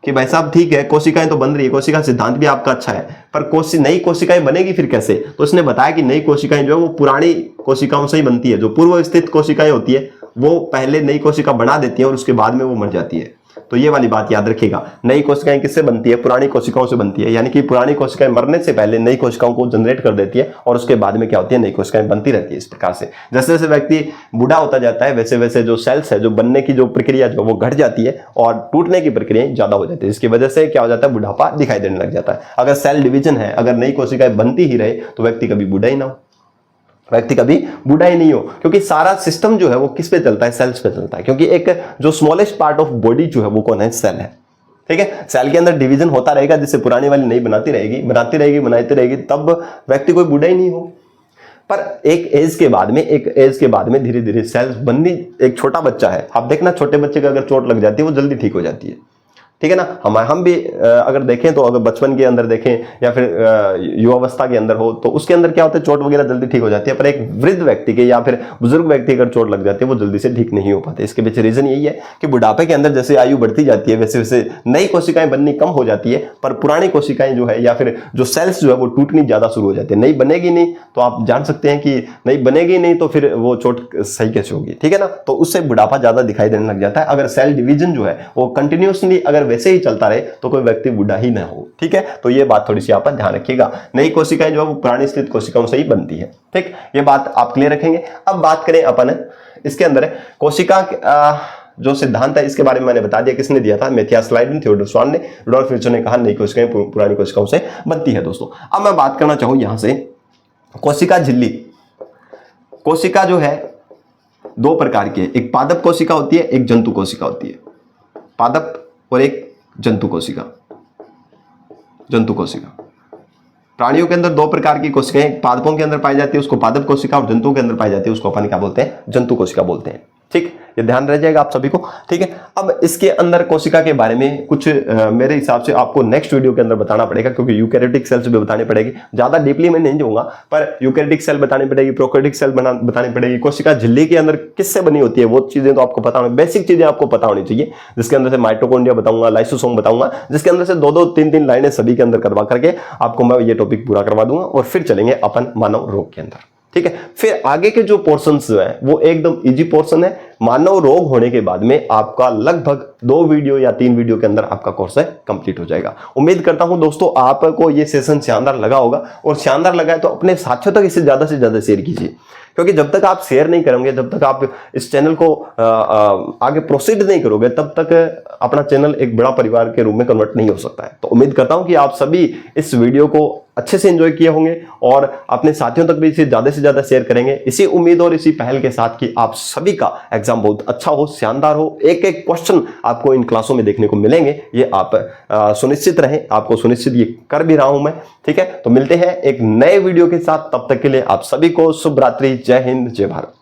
S1: कि भाई साहब ठीक है कोशिकाएं तो बन रही है, कोशिका सिद्धांत भी आपका अच्छा है, पर नई कोशिकाएं बनेगी फिर कैसे? तो उसने बताया कि नई कोशिकाएं जो है वो पुरानी कोशिकाओं से ही बनती है। जो पूर्व स्थित कोशिकाएं होती है वो पहले नई कोशिका बना देती है और उसके बाद में वो मर जाती है। तो ये वाली बात याद रखिएगा, नई कोशिकाएं किससे बनती है? पुरानी कोशिकाओं से बनती है। यानी कि पुरानी कोशिकाएं मरने से पहले नई कोशिकाओं को जनरेट कर देती है और उसके बाद में क्या होती है? नई कोशिकाएं बनती रहती है। इस प्रकार से जैसे जैसे व्यक्ति बूढ़ा होता जाता है वैसे वैसे जो सेल्स है, जो बनने की जो प्रक्रिया जो वो घट जाती है और टूटने की प्रक्रिया ज्यादा हो जाती है। इसकी वजह से क्या हो जाता है? बुढ़ापा दिखाई देने लग जाता है। अगर सेल डिवीजन है, अगर नई कोशिकाएं बनती ही रहे तो व्यक्ति कभी बूढ़ा ही ना हो, व्यक्ति कभी बूढ़ा ही नहीं हो, क्योंकि सारा सिस्टम जो है वो किस पे चलता है? सेल्स पे चलता है। क्योंकि एक जो स्मॉलेस्ट पार्ट ऑफ बॉडी जो है वो कौन है? सेल है। ठीक है, सेल के अंदर डिवीजन होता रहेगा, जिससे पुरानी वाली नहीं बनाती रहेगी, तब व्यक्ति कोई बूढ़ा ही नहीं हो। पर एक एज के बाद में धीरे धीरे सेल्स बननी, एक छोटा बच्चा है, आप देखना छोटे बच्चे का अगर चोट लग जाती है वो जल्दी ठीक हो जाती है। ठीक है ना, हम भी अगर देखें तो अगर बचपन के अंदर देखें या फिर युवावस्था के अंदर हो तो उसके अंदर क्या होता है? चोट वगैरह जल्दी ठीक हो जाती है। पर एक वृद्ध व्यक्ति के या फिर बुजुर्ग व्यक्ति अगर चोट लग जाती है वो जल्दी से ठीक नहीं हो पाते। इसके पीछे रीजन यही है कि बुढ़ापे के अंदर जैसे आयु बढ़ती जाती है वैसे वैसे नई कोशिकाएं बननी कम हो जाती है, पर पुरानी कोशिकाएं जो है या फिर जो सेल्स जो है वो टूटनी ज्यादा शुरू हो जाती है। नई बनेगी नहीं तो आप जान सकते हैं कि नई बनेगी नहीं तो फिर वो चोट सही कैसे होगी? ठीक है ना, तो उससे बुढ़ापा ज्यादा दिखाई देने लग जाता है। अगर सेल डिवीजन जो है वो कंटिन्यूसली अगर वैसे ही चलता रहे तो कोई व्यक्ति बूढ़ा ही ना हो। ठीक है, तो ये बात थोड़ी सी आप ध्यान रखिएगा। नई कोशिकाएं जो है वो पुरानी स्थित कोशिकाओं से ही बनती है। ठीक, ये बात आप क्लियर रखेंगे। अब बात करें अपन इसके अंदर कोशिका जो सिद्धांत है इसके बारे में मैंने बता दिया, किसने दिया था? मैथियास लाइडेन, थियोडोर स्वान ने। रुडोल्फ विर्चो ने कहा नई कोशिकाएं पुरानी कोशिकाओं से बनती है। दोस्तों अब मैं बात करना चाहूं यहां से कोशिका झिल्ली। कोशिका जो है दो प्रकार की है, एक पादप कोशिका होती है, एक जंतु कोशिका होती है। पादप और एक जंतु कोशिका। प्राणियों के अंदर दो प्रकार की कोशिकाएं पादपों के अंदर पाई जाती है, उसको पादप कोशिका, और जंतुओं के अंदर पाई जाती है उसको अपन क्या बोलते हैं? जंतु कोशिका बोलते हैं। ठीक, ये ध्यान रह जाएगा आप सभी को। ठीक है, अब इसके अंदर कोशिका के बारे में कुछ मेरे हिसाब से आपको नेक्स्ट वीडियो के अंदर बताना पड़ेगा, क्योंकि यूकैरियोटिक सेल्स भी बतानी पड़ेगी। ज्यादा डीपली में नहीं जाऊंगा, पर यूकैरियोटिक सेल बतानी पड़ेगी, प्रोकैरियोटिक सेल बतानी पड़ेगी। कोशिका झिल्ली के अंदर किससे बनी होती है वो चीजें तो आपको पता होनी, बेसिक चीजें आपको पता होनी चाहिए, जिसके अंदर से माइटोकॉन्ड्रिया बताऊंगा, लाइसोसोम बताऊंगा, जिसके अंदर से दो तीन लाइनें सभी के अंदर करवा करके आपको मैं ये टॉपिक पूरा करवा दूंगा और फिर चलेंगे अपन मानव रोग के अंदर। ठीक है, फिर आगे के जो पोर्शंस जो है वो एकदम इजी पोर्शन है। मानव रोग होने के बाद में आपका लगभग 2 वीडियो या 3 वीडियो के अंदर आपका कोर्स है कंप्लीट हो जाएगा। उम्मीद करता हूं दोस्तों आपको ये सेशन शानदार लगा होगा, और शानदार लगा है तो अपने साथियों तक इसे ज्यादा से ज्यादा शेयर कीजिए, क्योंकि जब तक आप शेयर नहीं करोगे, जब तक आप इस चैनल को आगे प्रोसीड नहीं करोगे, तब तक अपना चैनल एक बड़ा परिवार के रूप में कन्वर्ट नहीं हो सकता है। तो उम्मीद करता हूं कि आप सभी इस वीडियो को अच्छे से एंजॉय किए होंगे और अपने साथियों तक भी इसे ज्यादा से ज्यादा शेयर करेंगे, इसी उम्मीद और इसी पहल के साथ कि आप सभी का एग्जाम बहुत अच्छा हो, शानदार हो, एक एक क्वेश्चन आपको इन क्लासों में देखने को मिलेंगे, ये आप सुनिश्चित रहें। आपको सुनिश्चित ये कर भी रहा हूं मैं। ठीक है, तो मिलते हैं एक नए वीडियो के साथ, तब तक के लिए आप सभी को शुभ रात्रि। जय हिंद, जय भारत।